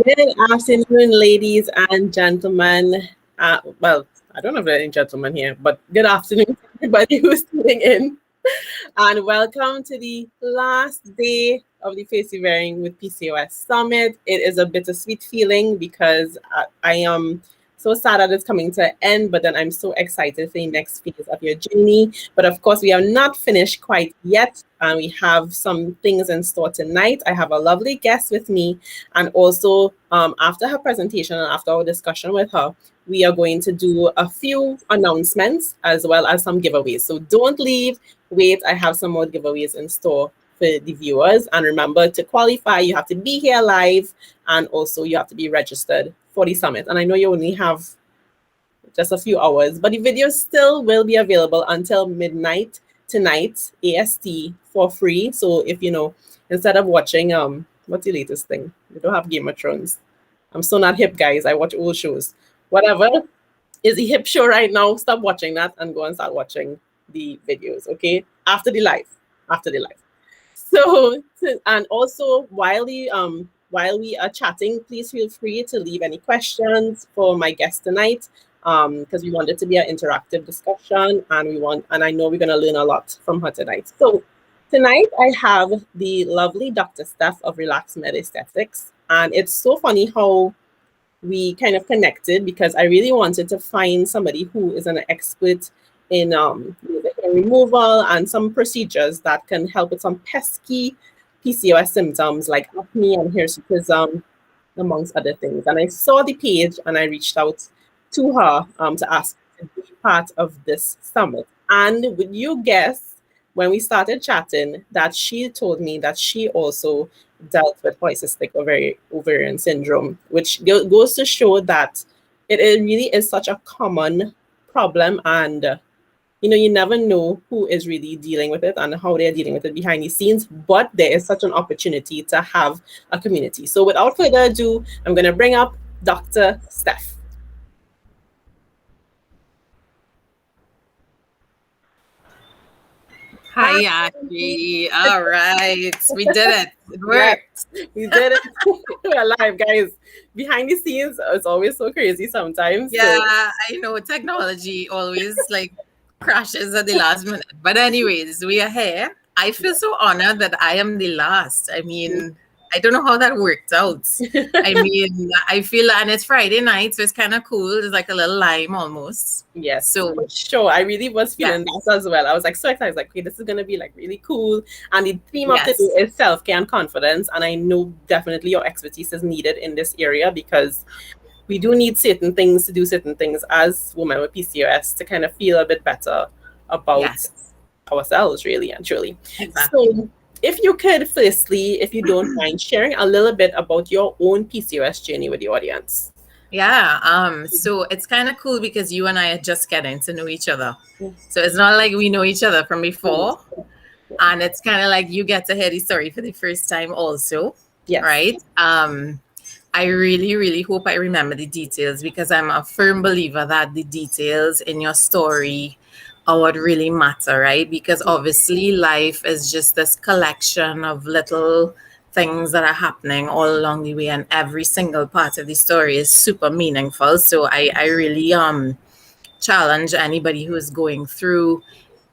Good afternoon, ladies and gentlemen. Well, I don't know if there are any gentlemen here, but good afternoon to everybody who's tuning in. And welcome to the last day of the Persevering with PCOS Summit. It is a bittersweet feeling because I am so sad that it's coming to an end, but then I'm so excited for the next phase of your journey. But of course, we are not finished quite yet, and we have some things in store tonight. I have a lovely guest with me, and also after her presentation and after our discussion with her, we are going to do a few announcements as well as some giveaways. So don't leave. Wait, I have some more giveaways in store for the viewers. And remember, to qualify, you have to be here live, and also you have to be registered for the summit. And I know you only have just a few hours, but the video still will be available until midnight tonight, AST, for free. So if instead of watching what's the latest thing? We don't have Game of Thrones. I'm so not hip, guys. I watch old shows. Whatever is the hip show right now, stop watching that and go and start watching the videos, okay? After the live. So, and also while we are chatting, please feel free to leave any questions for my guest tonight, because we want it to be an interactive discussion, and I know we're gonna learn a lot from her tonight. So tonight I have the lovely Dr. Steph of Relax Med Aesthetics, and it's so funny how we kind of connected because I really wanted to find somebody who is an expert in hair removal and some procedures that can help with some pesky PCOS symptoms like acne and hirsutism, amongst other things. And I saw the page and I reached out to her to ask her to be part of this summit. And would you guess, when we started chatting, that she told me that she also dealt with polycystic ovarian syndrome, which goes to show that it really is such a common problem, and you never know who is really dealing with it and how they're dealing with it behind the scenes, but there is such an opportunity to have a community. So without further ado, I'm going to bring up Dr. Steph. Hi, Ashley. All right. We did it. It worked. Yes, we did it. We're alive, guys. Behind the scenes, it's always so crazy sometimes. Yeah, I know technology always crashes at the last minute. But anyways, we are here. I feel so honored that I am the last. I mean, I don't know how that worked out. I mean, I feel, and it's Friday night, so it's kind of cool. It's like a little lime almost. Yes, So for sure. I really was feeling that as well. I was like so excited. I was like, okay, this is gonna be like really cool. And the theme of today is self-care and confidence. And I know definitely your expertise is needed in this area because we do need certain things to do certain things as women with PCOS to kind of feel a bit better about ourselves, really and truly. Exactly. So if you could, firstly, if you don't mind, sharing a little bit about your own PCOS journey with the audience. Yeah, so it's kind of cool because you and I are just getting to know each other. So it's not like we know each other from before. And it's kind of like you get to hear the story for the first time also. Yes. Right? I really, really hope I remember the details because I'm a firm believer that the details in your story are what really matter, right? Because obviously life is just this collection of little things that are happening all along the way, and every single part of the story is super meaningful. So I really challenge anybody who is going through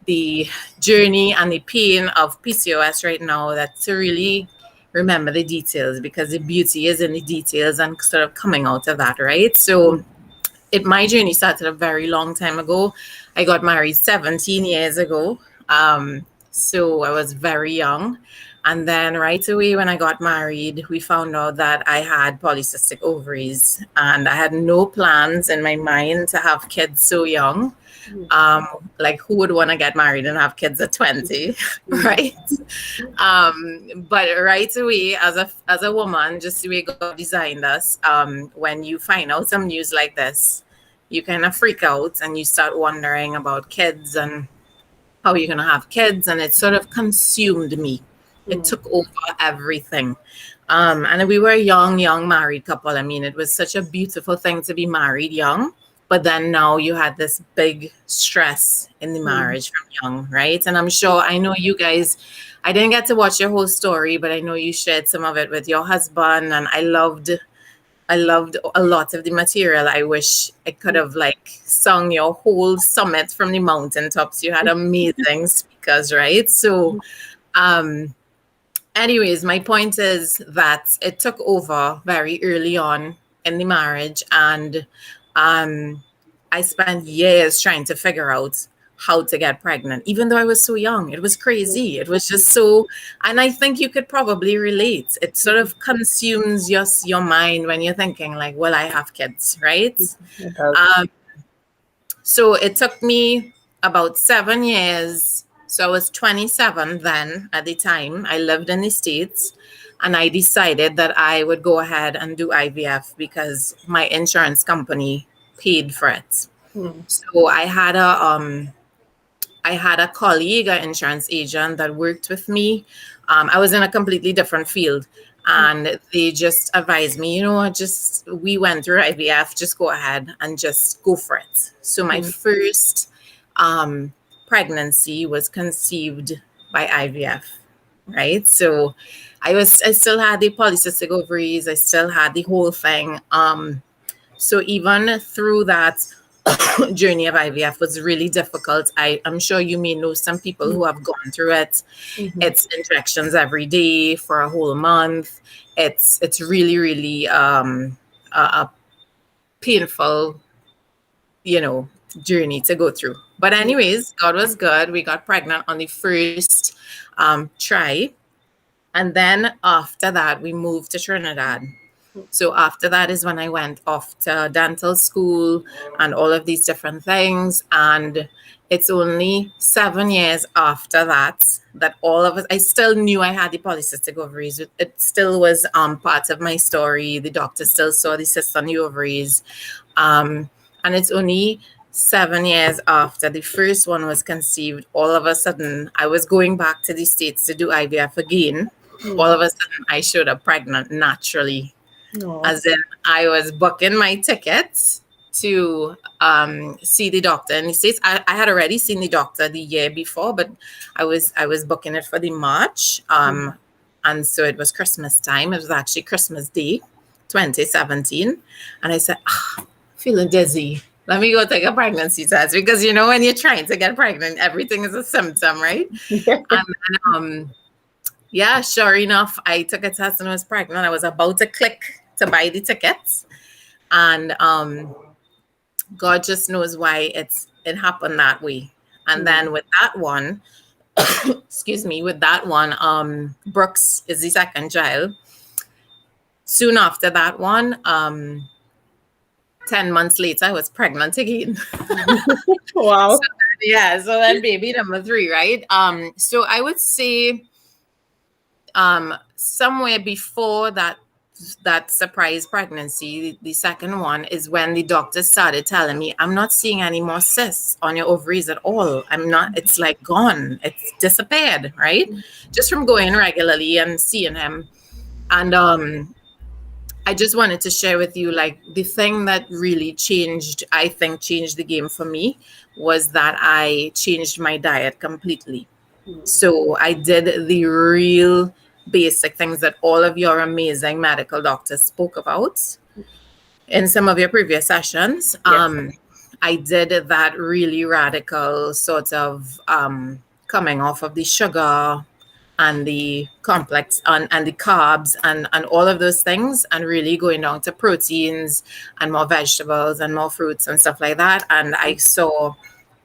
the journey and the pain of PCOS right now that to really remember the details, because the beauty is in the details and sort of coming out of that, right? So my journey started a very long time ago. I got married 17 years ago. So I was very young. And then right away when I got married, we found out that I had polycystic ovaries, and I had no plans in my mind to have kids so young. Like, who would want to get married and have kids at 20, right? But right away, as a woman, just the way God designed us, when you find out some news like this, you kind of freak out and you start wondering about kids and how you're going to have kids, and it sort of consumed me. It took over everything. And we were a young married couple. I mean, it was such a beautiful thing to be married young. But then now you had this big stress in the marriage from young, right? And I'm sure, I know you guys, I didn't get to watch your whole story, but I know you shared some of it with your husband. And I loved I loved a lot of the material. I wish I could have like sung your whole summit from the mountaintops. You had amazing speakers, right? So, um, anyways, my point is that it took over very early on in the marriage, and I spent years trying to figure out how to get pregnant, even though I was so young. It was crazy. It was just so, and I think you could probably relate. It sort of consumes your mind when you're thinking like, well, I have kids, right? It does. So it took me about 7 years. So I was 27 then at the time. I lived in the States, and I decided that I would go ahead and do IVF because my insurance company paid for it. So I had a colleague, an insurance agent that worked with me. I was in a completely different field, and they just advised me, you know what, just we went through IVF, just go ahead and just go for it. So my first pregnancy was conceived by IVF, right? So I still had the polycystic ovaries, I still had the whole thing. So even through that journey of IVF was really difficult. I'm sure you may know some people who have gone through it. It's injections every day for a whole month. It's really, really a painful, journey to go through. But anyways, God was good. We got pregnant on the first try. And then after that, we moved to Trinidad. So after that is when I went off to dental school and all of these different things. And it's only 7 years after that all of us, I still knew I had the polycystic ovaries. It still was part of my story. The doctor still saw the cyst on the ovaries. And it's only 7 years after the first one was conceived, all of a sudden, I was going back to the States to do IVF again. All of a sudden, I showed up pregnant naturally. As in, I was booking my tickets to see the doctor in the States. I had already seen the doctor the year before, but I was booking it for the March. And so it was Christmas time. It was actually Christmas Day, 2017. And I said, feeling dizzy. Let me go take a pregnancy test, because when you're trying to get pregnant, everything is a symptom, right? And then, yeah, sure enough, I took a test and I was pregnant. I was about to click to buy the tickets, and God just knows why it happened that way. And then with that one, Brooks is the second child. Soon after that one, 10 months later, I was pregnant again. Wow. So then baby number 3, right? So I would say somewhere before that surprise pregnancy, the second one, is when the doctor started telling me, I'm not seeing any more cysts on your ovaries at all. It's like gone. It's disappeared, right? Just from going regularly and seeing him. And I just wanted to share with you, like, the thing that really changed the game for me was that I changed my diet completely. So I did the real basic things that all of your amazing medical doctors spoke about in some of your previous sessions. Yes. I did that really radical sort of coming off of the sugar and the complex and the carbs and all of those things, and really going down to proteins and more vegetables and more fruits and stuff like that. And I saw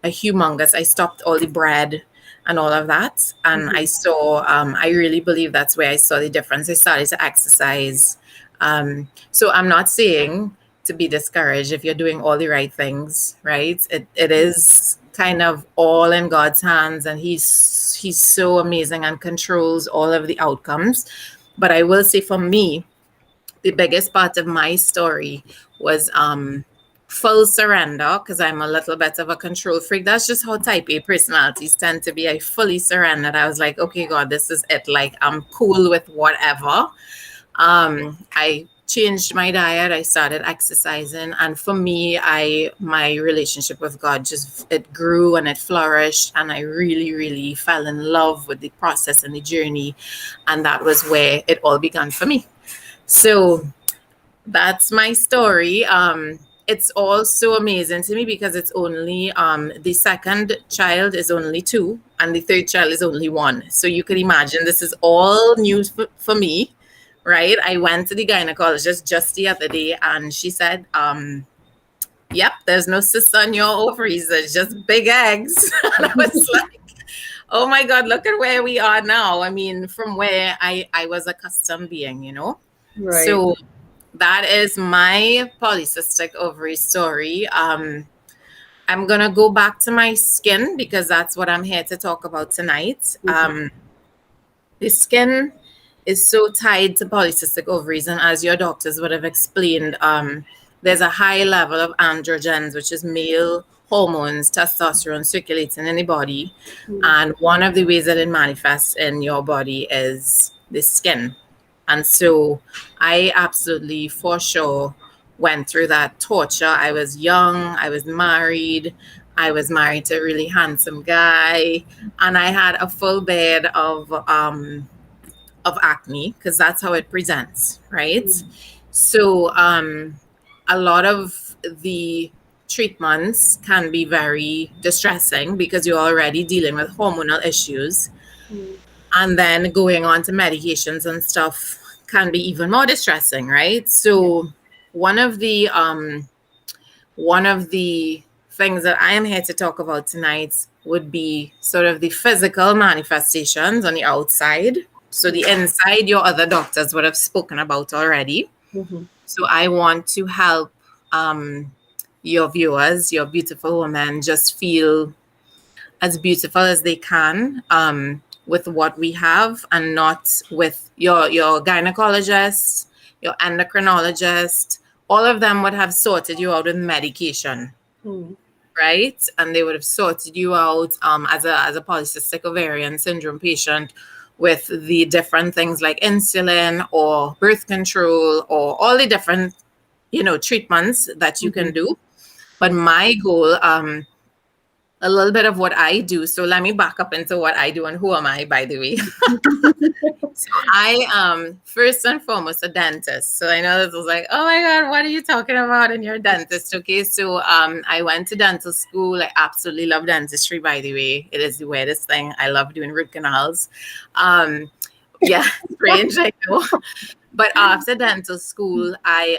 I stopped all the bread and all of that. And I saw, I really believe that's where I saw the difference. I started to exercise. So I'm not saying to be discouraged if you're doing all the right things, right? It is kind of all in God's hands, and he's so amazing and controls all of the outcomes. But I will say, for me, the biggest part of my story was full surrender, because I'm a little bit of a control freak. That's just how type A personalities tend to be. I fully surrendered. I was like, okay, God, this is it. Like, I'm cool with whatever. I changed my diet. I started exercising. And for me, my relationship with God it grew and it flourished. And I really, really fell in love with the process and the journey. And that was where it all began for me. So that's my story. It's also amazing to me because it's only the second child is only 2 and the third child is only 1. So you can imagine this is all new for me, right? I went to the gynecologist just the other day and she said, yep, there's no cysts on your ovaries, there's just big eggs. And I was like, oh my God, look at where we are now. I mean, from where I was accustomed being, you know? Right. So that is my polycystic ovary story. I'm gonna go back to my skin because that's what I'm here to talk about tonight. The skin is so tied to polycystic ovaries, and as your doctors would have explained, there's a high level of androgens, which is male hormones, testosterone circulating in the body, and one of the ways that it manifests in your body is the skin. And so I absolutely, for sure, went through that torture. I was young, I was married to a really handsome guy, and I had a full bed of acne because that's how it presents, right? So a lot of the treatments can be very distressing because you're already dealing with hormonal issues, and then going on to medications and stuff can be even more distressing, right? So one of the things that I am here to talk about tonight would be sort of the physical manifestations on the outside. So the inside, your other doctors would have spoken about already. So I want to help your viewers, your beautiful women, just feel as beautiful as they can with what we have, and not with your gynecologist, your endocrinologist. All of them would have sorted you out with medication, right? And they would have sorted you out as a polycystic ovarian syndrome patient with the different things like insulin or birth control or all the different, treatments that you can do. But my goal, a little bit of what I do. So let me back up into what I do and who am I, by the way. So I am first and foremost a dentist. So I know this was like, oh my God, what are you talking about? And you're a dentist. Okay. So I went to dental school. I absolutely love dentistry, by the way. It is the weirdest thing. I love doing root canals. Yeah, strange, I know. But after dental school, I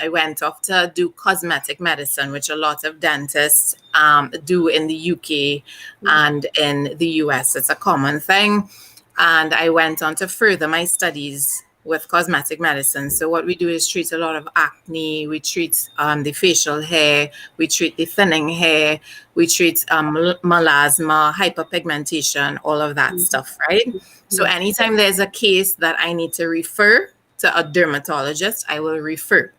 went off to do cosmetic medicine, which a lot of dentists do in the UK and in the US. It's a common thing. And I went on to further my studies with cosmetic medicine. So what we do is treat a lot of acne. We treat the facial hair. We treat the thinning hair. We treat melasma, hyperpigmentation, all of that stuff, right? So anytime there's a case that I need to refer to a dermatologist, I will refer.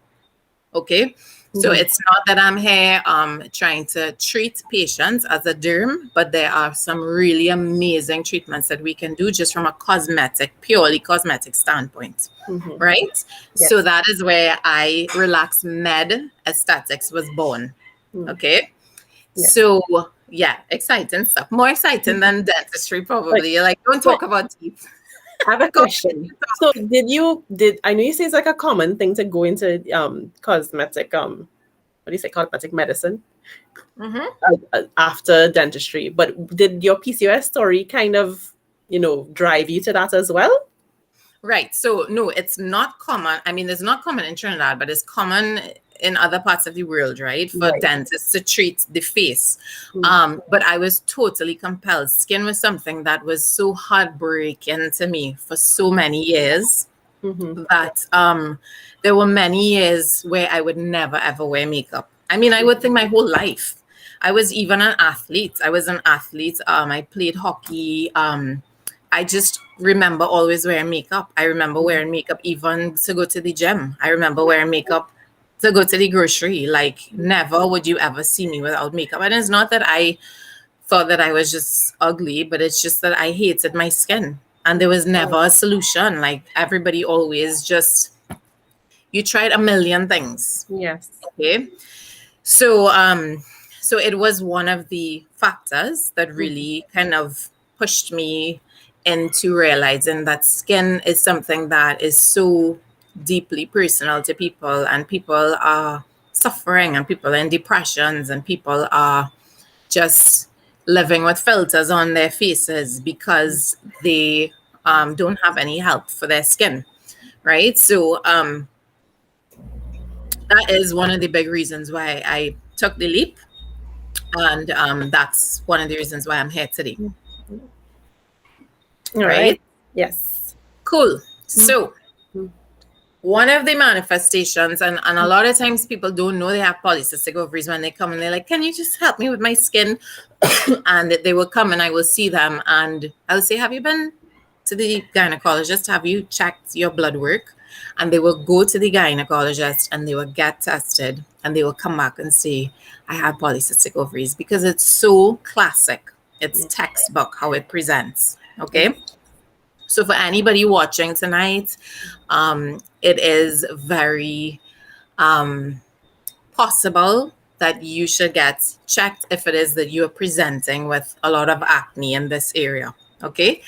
Okay. So it's not that I'm here trying to treat patients as a derm, but there are some really amazing treatments that we can do just from a purely cosmetic standpoint, right? So that is where Relax Med Aesthetics was born. Okay. So yeah, exciting stuff. More exciting than dentistry, probably. Like, don't talk about teeth. I have a question. So I know you say it's like a common thing to go into cosmetic what do you say, cosmetic medicine after dentistry, but did your PCOS story kind of drive you to that as well? Right. So no, it's not common. I mean, it's not common in Trinidad, but it's common in other parts of the world, right? For dentists to treat the face. But I was totally compelled. Skin was something that was so heartbreaking to me for so many years that there were many years where I would never ever wear makeup. I mean, I would think my whole life. I was even an athlete. I was an athlete. I played hockey. I just remember always wearing makeup. I remember wearing makeup even to go to the gym. I remember wearing makeup to go to the grocery. Like, never would you ever see me without makeup. And it's not that I thought that I was just ugly, but it's just that I hated my skin. And there was never a solution. Like, everybody always just, you tried a million things. Yes. Okay. So it was one of the factors that really kind of pushed me into realizing that skin is something that is so deeply personal to people, and people are suffering, and people are in depressions, and people are just living with filters on their faces because they don't have any help for their skin, right? So that is one of the big reasons why I took the leap, and that's one of the reasons why I'm here today. All Right? right. Yes. Cool. So one of the manifestations, and a lot of times people don't know they have polycystic ovaries when they come and they're like, can you just help me with my skin? And they will come and I will see them and I'll say, have you been to the gynecologist? Have you checked your blood work? And they will go to the gynecologist and they will get tested and they will come back and say, I have polycystic ovaries, because it's so classic. It's textbook how it presents. Okay. So for anybody watching tonight, it is very possible that you should get checked if it is that you're presenting with a lot of acne in this area. Okay.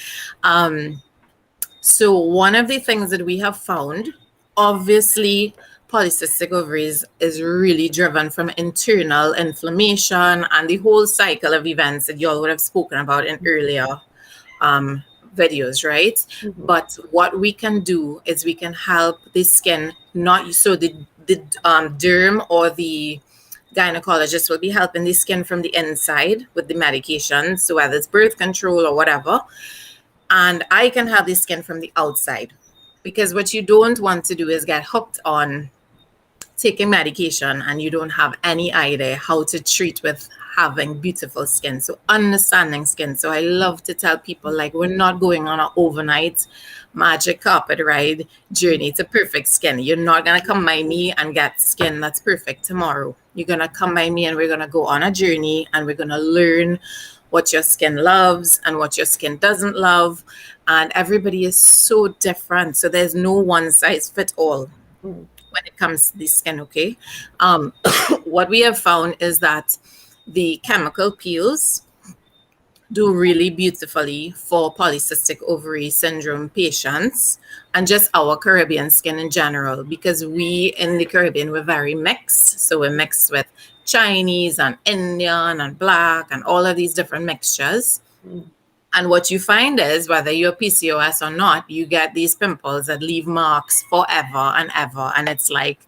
So one of the things that we have found, obviously, polycystic ovaries is really driven from internal inflammation and the whole cycle of events that y'all would have spoken about in earlier videos, right? But what we can do is we can help the skin, not so the derm or the gynecologist will be helping the skin from the inside with the medication, so whether it's birth control or whatever, and I can have the skin from the outside, because what you don't want to do is get hooked on taking medication and you don't have any idea how to treat with having beautiful skin. So understanding skin. So I love to tell people, like, we're not going on an overnight magic carpet ride journey to perfect skin. You're not going to come by me and get skin that's perfect tomorrow. You're going to come by me and we're going to go on a journey and we're going to learn what your skin loves and what your skin doesn't love. And everybody is so different. So there's no one size fit all when it comes to the skin, okay? What we have found is that the chemical peels do really beautifully for polycystic ovary syndrome patients and just our Caribbean skin in general, because we in the Caribbean, we're very mixed. So we're mixed with Chinese and Indian and Black and all of these different mixtures. And what you find is, whether you're PCOS or not, you get these pimples that leave marks forever and ever. And it's like,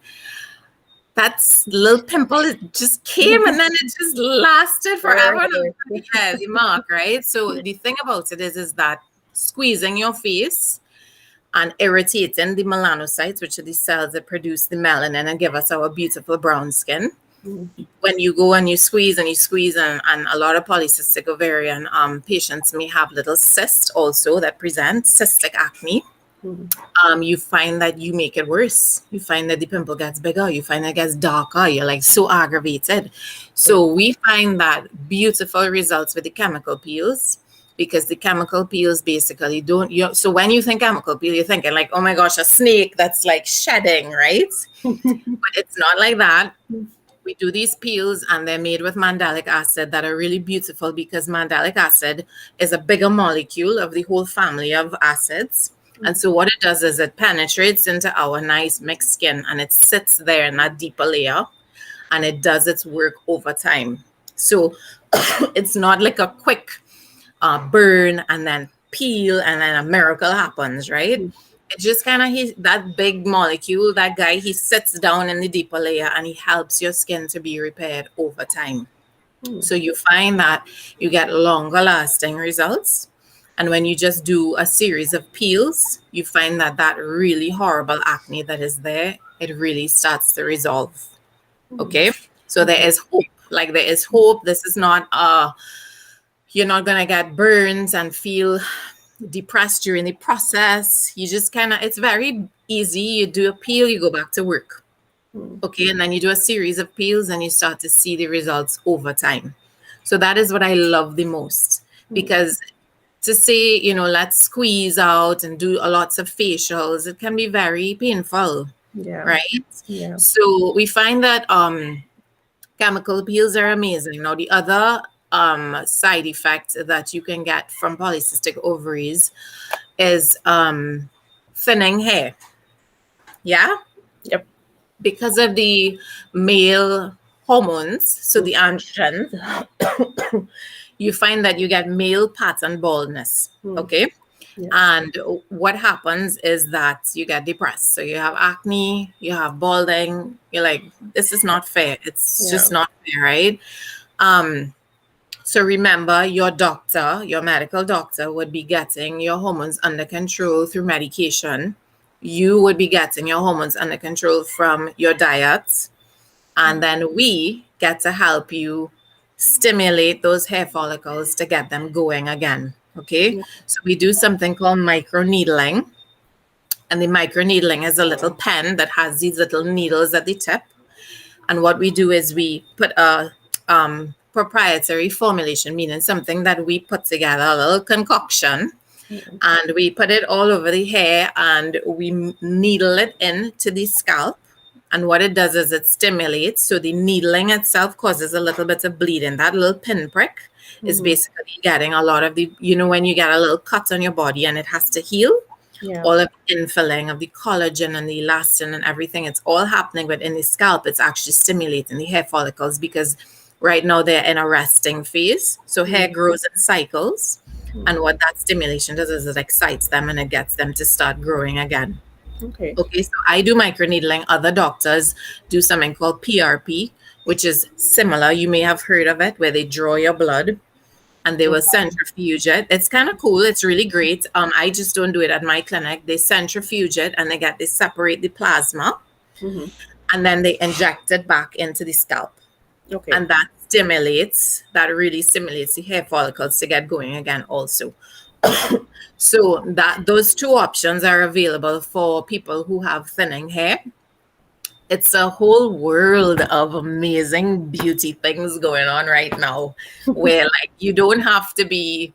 that little pimple, it just came and then it just lasted forever. Yeah, the mark, right? So the thing about it is that squeezing your face and irritating the melanocytes, which are the cells that produce the melanin and give us our beautiful brown skin. When you go and you squeeze and a lot of polycystic ovarian patients may have little cysts also that present cystic acne. You find that you make it worse. You find that the pimple gets bigger. You find that it gets darker. You're like so aggravated. So we find that beautiful results with the chemical peels, because the chemical peels basically don't. So when you think chemical peel, you're thinking like, oh my gosh, a snake that's like shedding, right? But it's not like that. We do these peels and they're made with mandelic acid that are really beautiful, because mandelic acid is a bigger molecule of the whole family of acids. And so what it does is it penetrates into our nice mixed skin and it sits there in that deeper layer and it does its work over time. So it's not like a quick burn and then peel and then a miracle happens, right? It just kind of, that big molecule, that guy, he sits down in the deeper layer and he helps your skin to be repaired over time. So you find that you get longer lasting results. And when you just do a series of peels, you find that that really horrible acne that is there, it really starts to resolve. Okay. So there is hope. Like, there is hope. This is not you're not going to get burns and feel depressed during the process. You just kind of, it's very easy. You do a peel, you go back to work. Okay. And then you do a series of peels and you start to see the results over time. So that is what I love the most, because to say, you know, let's squeeze out and do lots of facials, it can be very painful. Right. So we find that chemical peels are amazing. Now, the other side effect that you can get from polycystic ovaries is thinning hair. Yeah. Yep. Because of the male hormones, so the androgens, you find that you get male pattern baldness. Okay. Yeah. And what happens is that you get depressed. So you have acne, you have balding. You're like, this is not fair. It's Yeah. just not fair, right? So remember, your doctor, your medical doctor, would be getting your hormones under control through medication. You would be getting your hormones under control from your diet. And then we get to help you stimulate those hair follicles to get them going again. Okay. Yeah. So we do something called microneedling. And the microneedling is a little pen that has these little needles at the tip. And what we do is we put a proprietary formulation, meaning something that we put together, a little concoction, and we put it all over the hair and we needle it into the scalp. And what it does is it stimulates. So the needling itself causes a little bit of bleeding. That little pinprick is basically getting a lot of the, when you get a little cut on your body and it has to heal, Yeah. all of the infilling of the collagen and the elastin and everything, it's all happening. But in the scalp, it's actually stimulating the hair follicles because right now they're in a resting phase. So hair grows in cycles. And what that stimulation does is it excites them and it gets them to start growing again. Okay. Okay, so I do microneedling. Other doctors do something called PRP, which is similar. You may have heard of it, where they draw your blood and they will centrifuge it. It's kind of cool. It's really great. I just don't do it at my clinic. They centrifuge it and they separate the plasma and then they inject it back into the scalp. Okay. And that really stimulates the hair follicles to get going again also. So those two options are available for people who have thinning hair. It's a whole world of amazing beauty things going on right now where like you don't have to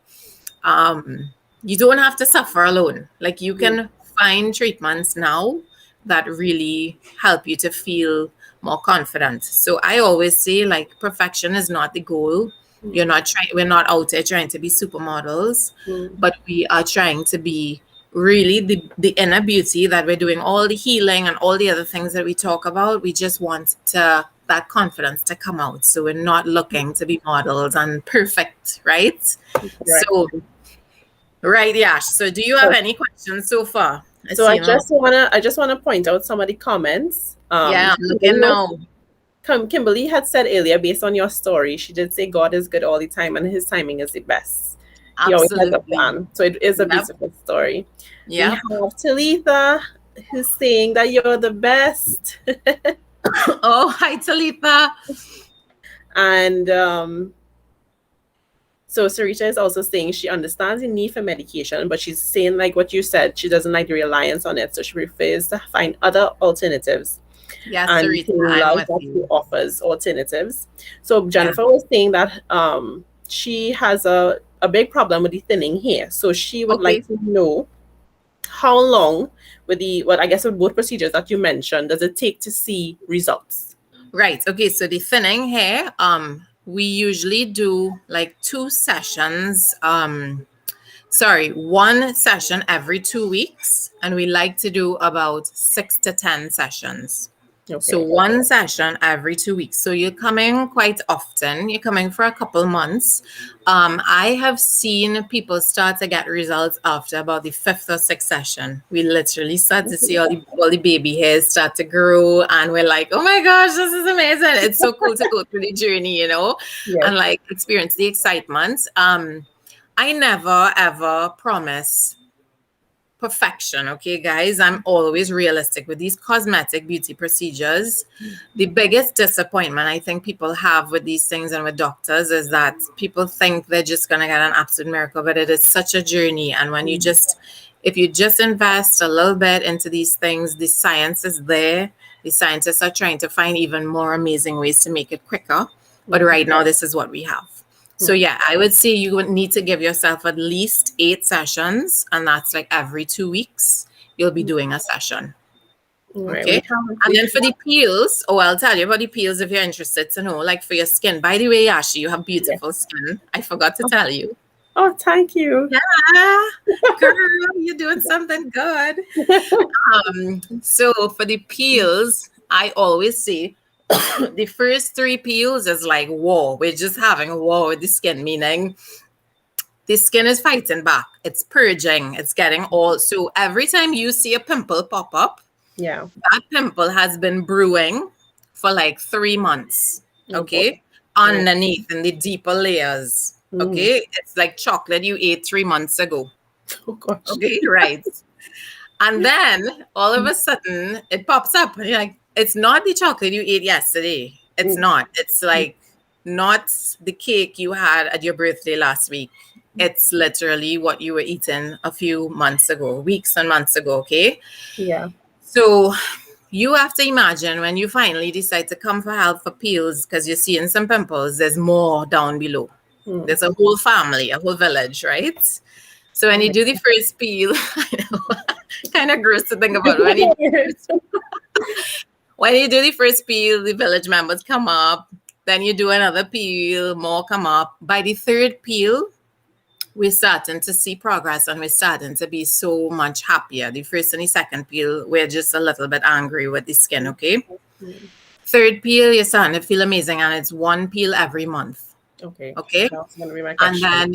suffer alone. Like you can find treatments now that really help you to feel more confident. So I always say like perfection is not the goal. We're not out there trying to be supermodels, but we are trying to be really the inner beauty that we're doing all the healing and all the other things that we talk about. We just want that confidence to come out. So we're not looking to be models and perfect, right? So, right, Yash. So do you have any questions so far? So I just wanna point out some of the comments. I'm looking now. Kimberly had said earlier, based on your story, she did say God is good all the time and his timing is the best. He always has a plan. So it is a beautiful story. Yeah. We have Talitha who's saying that you're the best. Oh, hi Talitha. And so Sarita is also saying she understands the need for medication, but she's saying like what you said, she doesn't like the reliance on it. So she prefers to find other alternatives. Yes, and Sarita, to love that he offers alternatives. So Jennifer was saying that she has a big problem with the thinning hair. So she would like to know how long with with both procedures that you mentioned does it take to see results? Right. Okay. So the thinning hair, we usually do like 2 sessions. One session every 2 weeks, and we like to do about 6 to 10 sessions. Okay. So 1 session every 2 weeks. So you're coming quite often. You're coming for a couple months. I have seen people start to get results after about the 5th or 6th session. We literally start to see all the baby hairs start to grow, and we're like, oh my gosh, this is amazing. It's so cool to go through the journey, and like experience the excitement. I never ever promise perfection, okay, guys? I'm always realistic with these cosmetic beauty procedures. The biggest disappointment I think people have with these things and with doctors is that people think they're just going to get an absolute miracle, but it is such a journey. And when if you just invest a little bit into these things, the science is there. The scientists are trying to find even more amazing ways to make it quicker. But right now, this is what we have. So yeah, I would say you would need to give yourself at least 8 sessions, and that's like every 2 weeks you'll be doing a session. Okay. And then for the peels, I'll tell you about the peels if you're interested to know, like for your skin. By the way, Yashi, you have beautiful skin. I forgot to tell you. Oh, thank you. Yeah, girl, you're doing something good. So for the peels, I always say the first three peels is like war. We're just having a war with the skin, meaning the skin is fighting back. It's purging. It's getting all. So every time you see a pimple pop up, Yeah. that pimple has been brewing for like 3 months. Oh, boy. Okay. Underneath in the deeper layers. Mm. Okay. It's like chocolate you ate 3 months ago. Oh, gosh. Okay. Right. And then all of a sudden it pops up and you're like, it's not the chocolate you ate yesterday. It's Mm. not. It's like not the cake you had at your birthday last week. It's literally what you were eating a few months ago, weeks and months ago. Okay. Yeah. So you have to imagine when you finally decide to come for help for peels because you're seeing some pimples, there's more down below. Mm. There's a whole family, a whole village, right? So when you do the first peel, I know, kind of gross to think about. When you do the first peel, the village members come up. Then you do another peel, more come up. By the third peel, we're starting to see progress and we're starting to be so much happier. The first and the second peel, we're just a little bit angry with the skin, okay? Mm. Third peel, you're starting to feel amazing, and it's one peel every month. Okay. Okay. That's going to be my And question. then,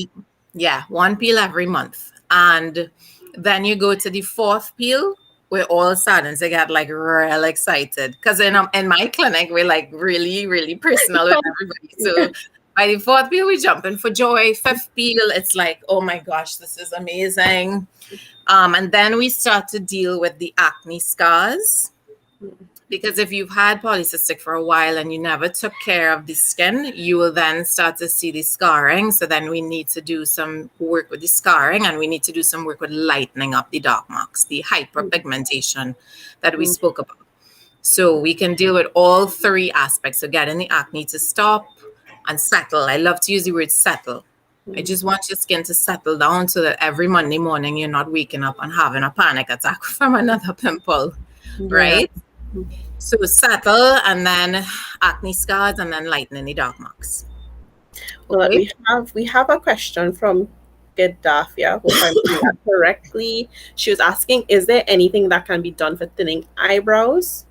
yeah, one peel every month. And then you go to the fourth peel, we're all starting to get like real excited. Because in my clinic, we're like really, really personal with everybody. So by the fourth peel, we're jumping for joy. Fifth peel, it's like, oh my gosh, this is amazing. And then we start to deal with the acne scars. Because if you've had polycystic for a while and you never took care of the skin, you will then start to see the scarring. So then we need to do some work with the scarring, and we need to do some work with lightening up the dark marks, the hyperpigmentation that we spoke about. So we can deal with all three aspects. So getting the acne to stop and settle. I love to use the word settle. I just want your skin to settle down so that every Monday morning you're not waking up and having a panic attack from another pimple, right? So settle, and then acne scars, and then lightening the dark marks. Well, Okay. we have a question from Gaddafi. Hope I'm doing that correctly. She was asking, is there anything that can be done for thinning eyebrows?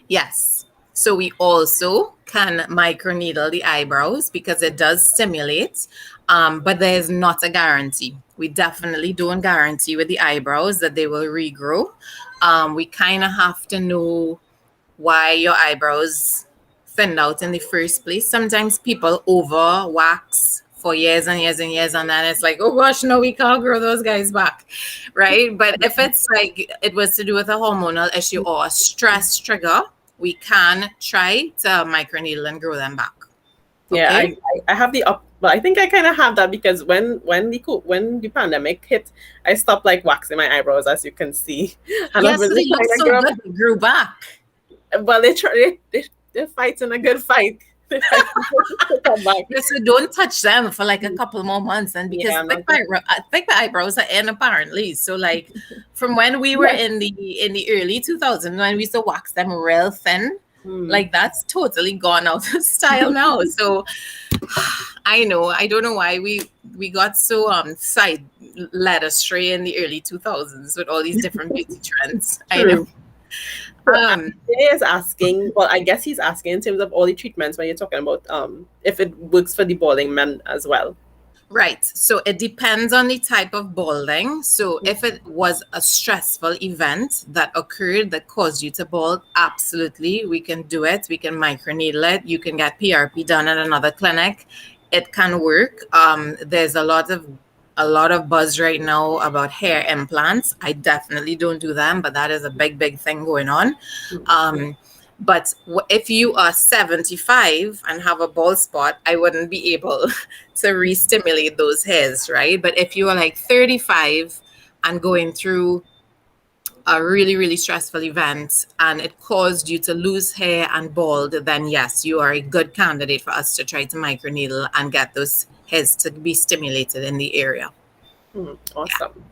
Yes. So we also can microneedle the eyebrows because it does stimulate, but there is not a guarantee. We definitely don't guarantee with the eyebrows that they will regrow. We kind of have to know why your eyebrows thinned out in the first place. Sometimes people over wax for years and years and years, and then it's like, oh gosh, no, we can't grow those guys back, right? But if it's like it was to do with a hormonal issue or a stress trigger, we can try to microneedle and grow them back. Yeah, Okay? I have the up, but I think I kind of have that because when the pandemic hit, I stopped like waxing my eyebrows, as you can see, and I've Yes, so they been look trying to so grow. good. They grew back. Well, they're fighting a good fight. They're fighting to come back. Yes, so don't touch them for like a couple more months, and because Yeah, thick eyebrows are in apparently. So like from when we were in the early 2000s when we used to wax them real thin, like that's totally gone out of style now. So I know, I don't know why we got so side led astray in the early 2000s with all these different beauty trends. I know. He is asking, well, I guess he's asking in terms of all the treatments when you're talking about if it works for the balding men as well. Right. So it depends on the type of balding. So if it was a stressful event that occurred that caused you to bald, absolutely, we can do it. We can microneedle it. You can get PRP done at another clinic. It can work. There's a lot of buzz right now about hair implants. I definitely don't do them, but that is a big thing going on. But if you are 75 and have a bald spot, I wouldn't be able to re-stimulate those hairs, right? But if you are like 35 and going through a really stressful event and it caused you to lose hair and bald, then yes, you are a good candidate for us to try to microneedle and get those hairs to be stimulated in the area. Awesome.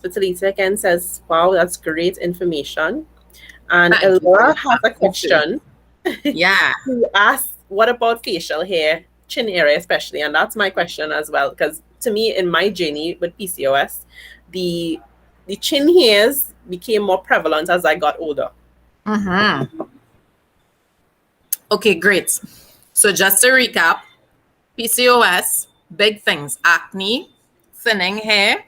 So Talita again says, wow, that's great information. And Thank Elora you. has a question. Yeah. Who asks, what about facial hair, chin area especially? And that's my question as well, because to me in my journey with PCOS, the chin hairs became more prevalent as I got older. Mm-hmm. Okay, great. So just to recap, PCOS, big things, acne, thinning hair,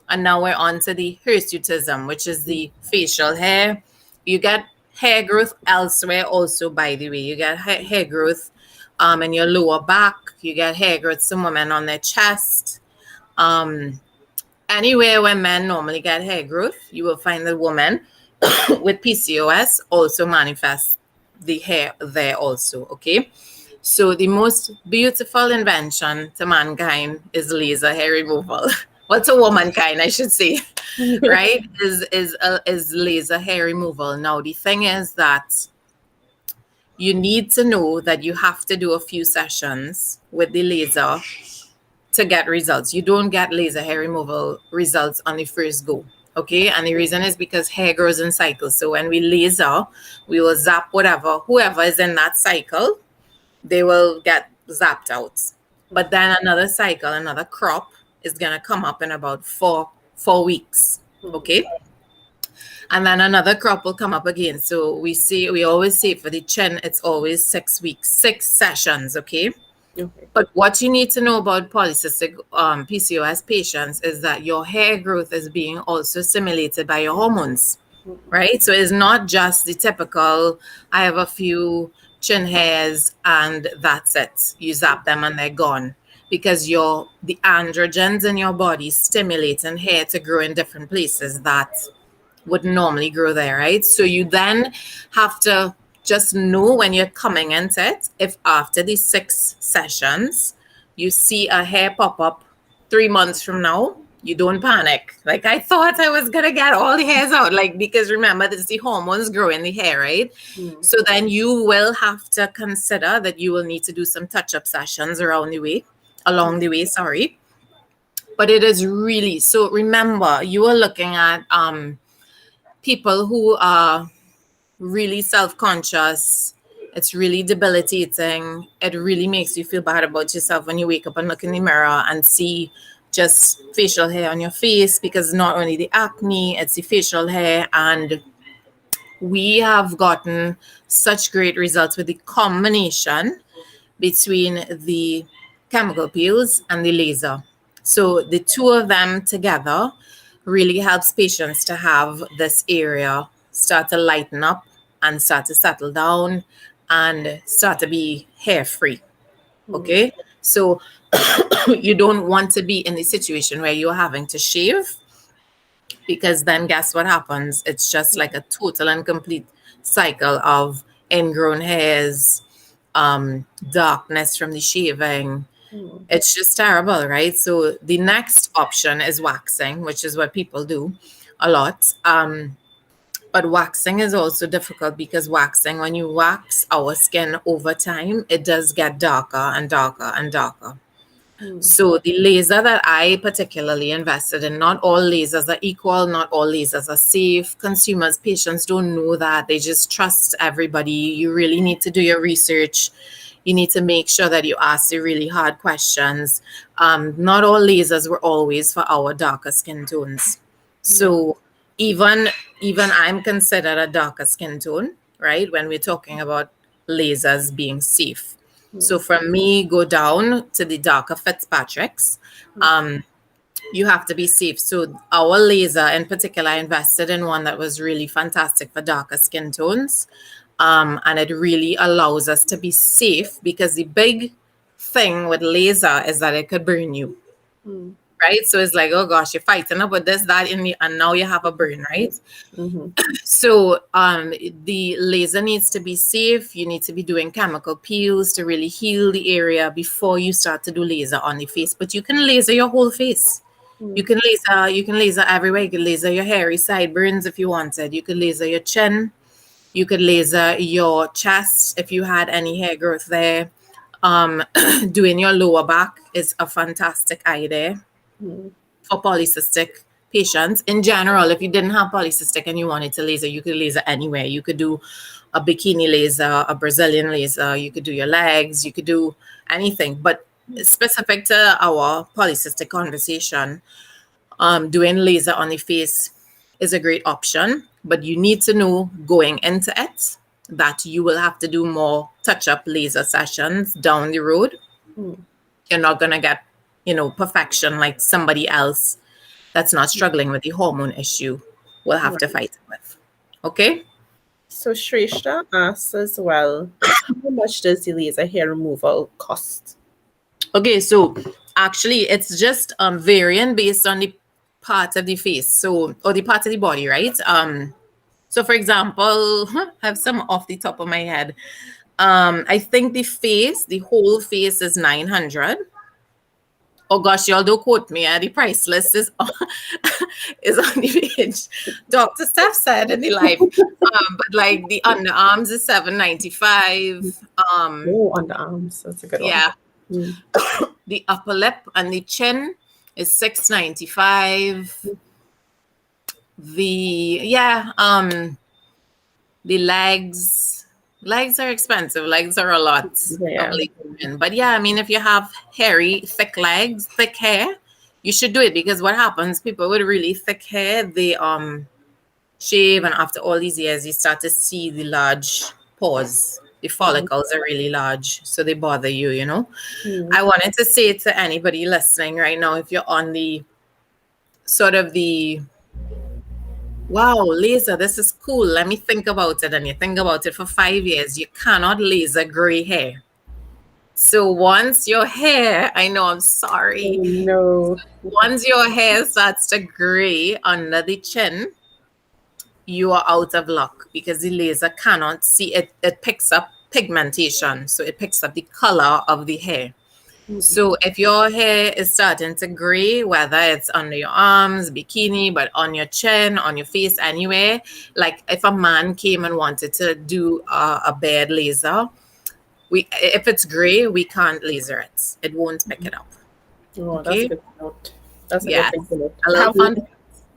and now we're on to the hirsutism, which is the facial hair. You get hair growth elsewhere also, by the way. You get hair growth in your lower back. You get hair growth, some women on their chest. Anywhere where men normally get hair growth, you will find the woman with PCOS also manifests the hair there also, okay? So the most beautiful invention to mankind is laser hair removal. Well, to womankind, I should say, right? Is laser hair removal. Now the thing is that you need to know that you have to do a few sessions with the laser to get results. You don't get laser hair removal results on the first go. Okay, and the reason is because hair grows in cycles. So when we laser, we will zap whoever is in that cycle, they will get zapped out. But then another cycle, another crop is gonna come up in about four weeks. Okay. And then another crop will come up again. So we always say for the chin, it's always 6 weeks, 6 sessions. Okay. But what you need to know about polycystic PCOS patients is that your hair growth is being also stimulated by your hormones, right? So it's not just the typical, I have a few chin hairs and that's it. You zap them and they're gone. Because the androgens in your body stimulating hair to grow in different places that would normally grow there, right? So you then have to just know when you're coming into it, if after these 6 sessions, you see a hair pop up 3 months from now, you don't panic. Like, I thought I was going to get all the hairs out. Like, because remember, this is the hormones grow in the hair, right? So then you will have to consider that you will need to do some touch-up sessions along the way, But it is really, so remember, you are looking at people who are really self-conscious. It's really debilitating. It really makes you feel bad about yourself when you wake up and look in the mirror and see just facial hair on your face, because not only the acne, it's the facial hair. And we have gotten such great results with the combination between the chemical peels and the laser. So the two of them together really helps patients to have this area start to lighten up and start to settle down and start to be hair free. Okay. So you don't want to be in the situation where you're having to shave, because then guess what happens? It's just like a total and complete cycle of ingrown hairs, darkness from the shaving. It's just terrible, right? So the next option is waxing, which is what people do a lot. But waxing is also difficult because when you wax our skin over time, it does get darker and darker and darker. So the laser that I particularly invested in, not all lasers are equal, not all lasers are safe. Consumers, patients don't know that. They just trust everybody. You really need to do your research. You need to make sure that you ask the really hard questions. Not all lasers were always for our darker skin tones. So even I'm considered a darker skin tone, right? When we're talking about lasers being safe. So from me, go down to the darker Fitzpatrick's. You have to be safe. So our laser in particular, I invested in one that was really fantastic for darker skin tones. And it really allows us to be safe, because the big thing with laser is that it could burn you. Right? So it's like, oh gosh, you're fighting up with this, that, and now you have a burn, right? So the laser needs to be safe. You need to be doing chemical peels to really heal the area before you start to do laser on the face. But you can laser your whole face. You can laser everywhere. You can laser your hairy sideburns if you wanted. You could laser your chin. You could laser your chest if you had any hair growth there. Doing your lower back is a fantastic idea for polycystic patients. In general, if you didn't have polycystic and you wanted to laser, you could laser anywhere. You could do a bikini laser, a Brazilian laser, you could do your legs, you could do anything. But specific to our polycystic conversation, doing laser on the face is a great option, but you need to know going into it that you will have to do more touch-up laser sessions down the road. You're not going to get, perfection like somebody else that's not struggling with the hormone issue will have to fight with. Okay? So Shrestha asks as well, how much does the laser hair removal cost? Okay, so actually it's just varying based on the part of the face, or the part of the body, right? So for example, I have some off the top of my head. I think the whole face is 900. Oh gosh, y'all don't quote me. The price list is is on the page. Dr. Steph said in the live. But like the underarms is $795. Oh, underarms. That's a good one. Yeah. The upper lip and the chin is $695. The legs are expensive. Legs are a lot. Yeah. But yeah, I mean, if you have hairy, thick legs, thick hair, you should do it, because what happens, people with really thick hair, they shave, and after all these years, you start to see the large pores. The follicles are really large, so they bother you, I wanted to say to anybody listening right now, if you're on the sort of the, wow, laser, this is cool, let me think about it, and you think about it for 5 years, you cannot laser gray hair. So once your hair, I know, I'm sorry. Oh, no. Once your hair starts to gray under the chin, you are out of luck, because the laser cannot see it. It picks up pigmentation. So it picks up the color of the hair. So if your hair is starting to gray, whether it's under your arms, bikini, but on your chin, on your face, anywhere, like if a man came and wanted to do a beard laser, if it's gray, we can't laser it. It won't pick it up. Oh, okay? That's a good note. That's a good thing to note.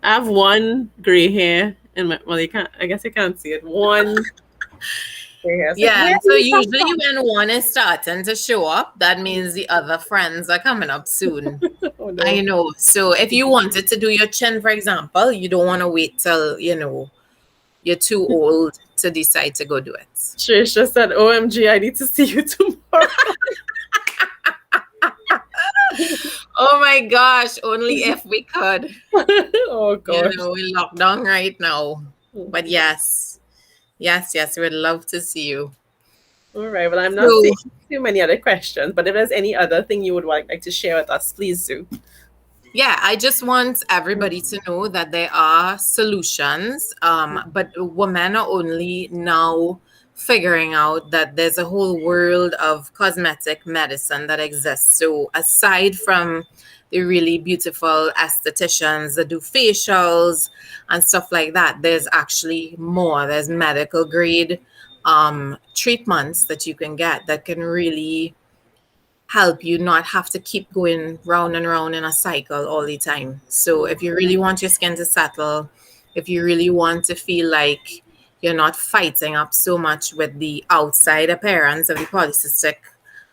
I have one gray hair in my, well, I guess you can't see it. One gray hair. Yeah, so usually when one is starting to show up, that means the other friends are coming up soon. Oh, no. I know. So if you wanted to do your chin, for example, you don't want to wait till, you're too old to decide to go do it. Shrestha said, OMG, I need to see you tomorrow. Oh my gosh, only if we could. Oh gosh. We're locked down right now. But yes, we'd love to see you. All right, well, I'm not seeing too many other questions, but if there's any other thing you would like to share with us, please do. Yeah, I just want everybody to know that there are solutions, but women are only now figuring out that there's a whole world of cosmetic medicine that exists. So aside from the really beautiful estheticians that do facials and stuff like that, there's actually more. There's medical grade treatments that you can get that can really help you not have to keep going round and round in a cycle all the time. So if you really want your skin to settle, if you really want to feel like you're not fighting up so much with the outside appearance of the polycystic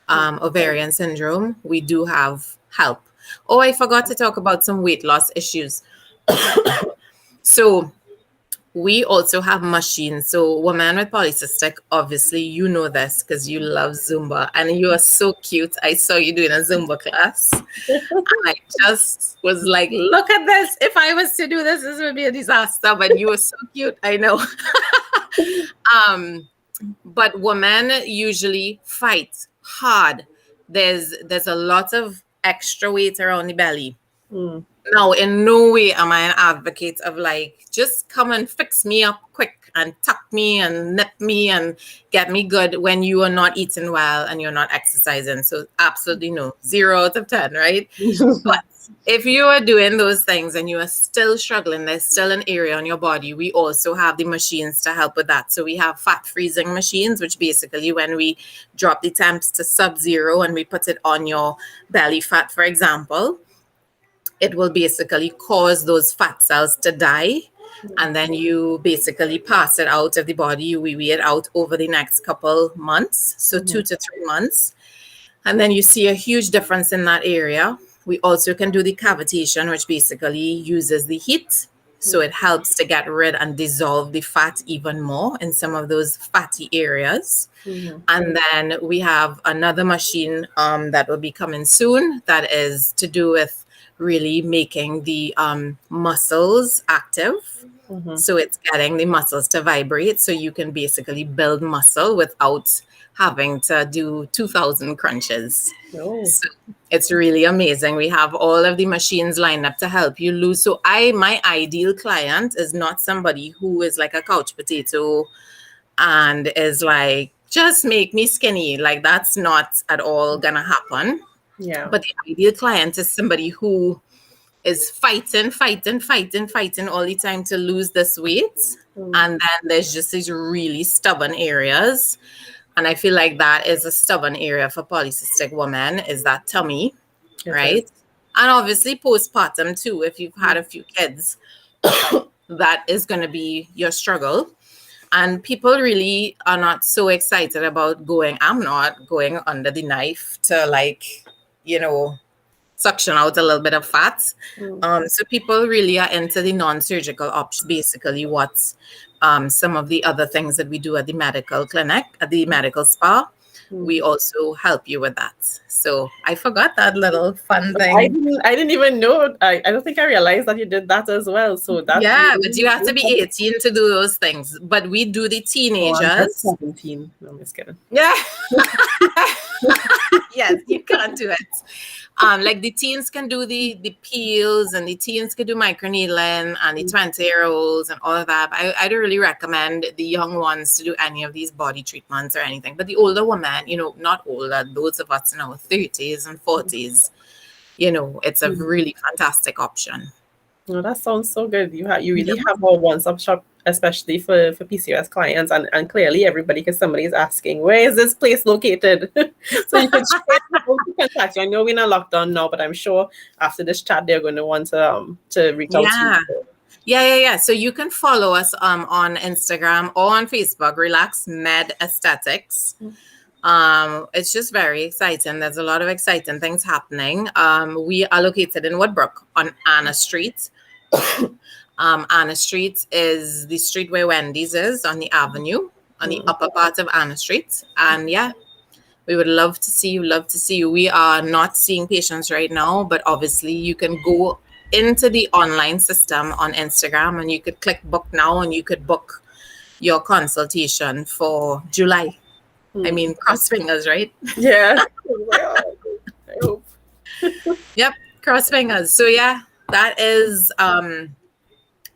ovarian syndrome, we do have help. Oh, I forgot to talk about some weight loss issues. So we also have machines. So women with polycystic, obviously, you know this because you love Zumba and you are so cute. I saw you doing a Zumba class. And I just was like, look at this. If I was to do this, this would be a disaster. But you were so cute. I know. But women usually fight hard. There's a lot of extra weight around the belly. Now, in no way am I an advocate of like, just come and fix me up quick and tuck me and nip me and get me good when you are not eating well and you're not exercising. So absolutely no, 0 out of 10, right? But if you are doing those things and you are still struggling, there's still an area on your body, we also have the machines to help with that. So we have fat freezing machines, which basically when we drop the temps to sub-zero and we put it on your belly fat, for example, it will basically cause those fat cells to die. And then you basically pass it out of the body. You wee it out over the next couple months. So 2 to 3 months. And then you see a huge difference in that area. We also can do the cavitation, which basically uses the heat. So it helps to get rid and dissolve the fat even more in some of those fatty areas. Mm-hmm. And then we have another machine that will be coming soon that is to do with really making the muscles active. Mm-hmm. So it's getting the muscles to vibrate. So you can basically build muscle without having to do 2,000 crunches. Oh. So it's really amazing. We have all of the machines lined up to help you lose. So my ideal client is not somebody who is like a couch potato and is like, just make me skinny. Like that's not at all gonna happen. Yeah. But the ideal client is somebody who is fighting all the time to lose this weight. And then there's just these really stubborn areas. And I feel like that is a stubborn area for polycystic women, is that tummy, right? And obviously postpartum too. If you've had a few kids, that is going to be your struggle. And people really are not so excited about I'm not going under the knife to suction out a little bit of fat. So people really are into the non-surgical options, basically what some of the other things that we do at the medical clinic, at the medical spa, we also help you with that. So I forgot that little fun thing. I didn't even know. I don't think I realized that you did that as well. So that's But you have to be 18 to do those things. But we do the teenagers. I'm just 17. No, I'm just kidding. Yeah. Yes, you can't do it. Like the teens can do the peels, and the teens can do microneedling, and the 20-year-olds and all of that. I don't really recommend the young ones to do any of these body treatments or anything. But the older women, not older, those of us in our 30s and 40s, it's a really fantastic option. No, that sounds so good. You really have a one-stop shop, especially for PCOS clients, and clearly everybody, because somebody is asking, where is this place located? So you can contact you. I know we're in a lockdown now, but I'm sure after this chat they're going to want to reach out to you. Yeah. So you can follow us on Instagram or on Facebook, Relax Med Aesthetics. It's just very exciting. There's a lot of exciting things happening. We are located in Woodbrook on Anna Street. Anna Street is the street where Wendy's is on the avenue, on the upper part of Anna Street. And we would love to see you. We are not seeing patients right now, but obviously you can go into the online system on Instagram and you could click book now and you could book your consultation for July. I mean, cross fingers, right? Yeah. I hope. Yep, cross fingers. So that is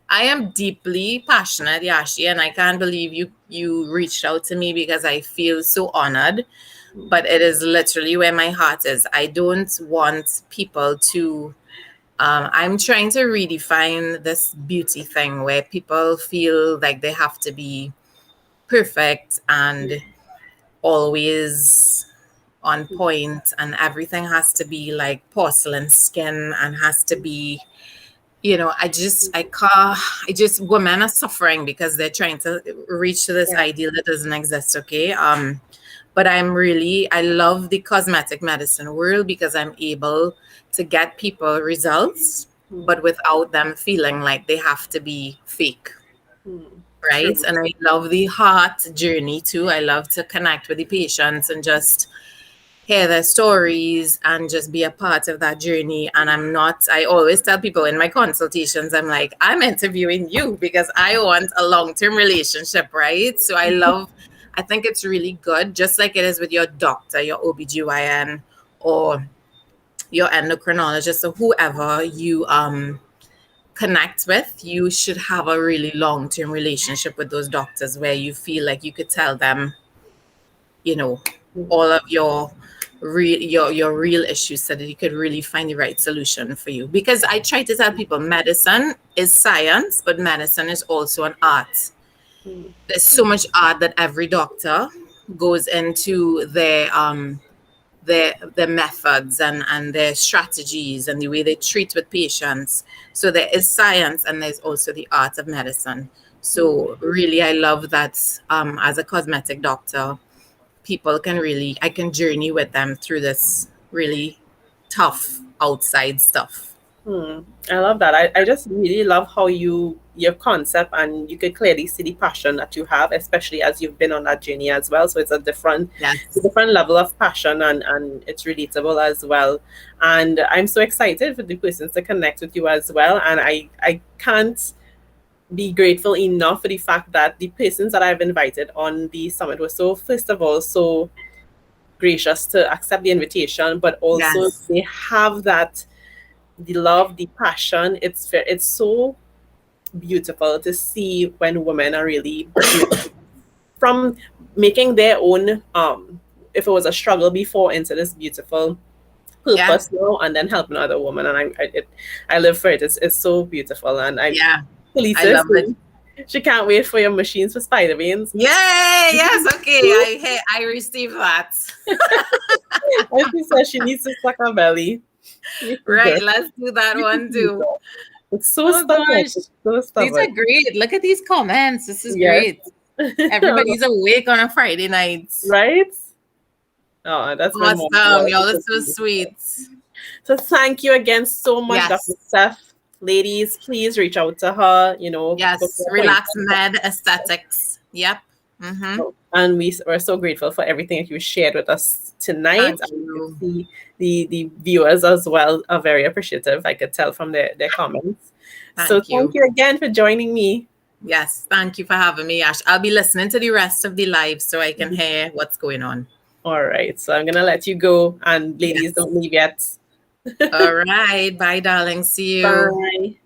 I am deeply passionate, Yashi, and I can't believe you reached out to me because I feel so honored. But it is literally where my heart is. I don't want people to I'm trying to redefine this beauty thing where people feel like they have to be perfect and always on point, and everything has to be like porcelain skin and has to be, women are suffering because they're trying to reach to this ideal that doesn't exist. Okay. But I love the cosmetic medicine world because I'm able to get people results, but without them feeling like they have to be fake. Right. And I love the heart journey too. I love to connect with the patients and just hear their stories and just be a part of that journey. And I always tell people in my consultations, I'm like, I'm interviewing you because I want a long-term relationship, right? So I think it's really good, just like it is with your doctor, your OBGYN or your endocrinologist or whoever you connect with. You should have a really long-term relationship with those doctors where you feel like you could tell them, all of your real issues so that you could really find the right solution for you. Because I try to tell people medicine is science, but medicine is also an art. There's so much art that every doctor goes into their methods and their strategies and the way they treat with patients. So there is science and there's also the art of medicine. So really, I love that as a cosmetic doctor, I can journey with them through this really tough outside stuff. I love that. I just really love how your concept, and you could clearly see the passion that you have, especially as you've been on that journey as well. So it's a Yes. different level of passion, and it's relatable as well. And I'm so excited for the persons to connect with you as well. And I can't be grateful enough for the fact that the persons that I've invited on the summit were so, first of all, so gracious to accept the invitation, but also Yes. they have that the love, the passion. It's so beautiful to see when women are really from making their own if it was a struggle before into this beautiful Yeah. purpose now, and then helping other women. And I live for it. It's so beautiful. And I Yeah. I Felicia love it. saying she can't wait for your machines for spider veins. Yay! Yes. Okay. I received that. And she says she needs to suck her belly. Right. Let's do that one too. It's so Oh stubborn. gosh. It's so These stubborn. are great. Look at these comments. This is Yes. great. Everybody's awake on a Friday night. Right? Oh, that's my mom. Awesome. Y'all are so sweet. So thank you again so much, Yes. Dr. Steph. Ladies, please reach out to her, book Yes. an Relax appointment. Med Aesthetics. Yep. Mm-hmm. And we're so grateful for everything that you shared with us tonight. Thank you. And the viewers as well are very appreciative. I could tell from their comments. So Thank you. thank you again for joining me. Yes. Thank you for having me, Ash. I'll be listening to the rest of the live so I can hear what's going on. All right. So I'm going to let you go. And ladies, Yes. don't leave yet. All right. Bye, darling. See you. Bye.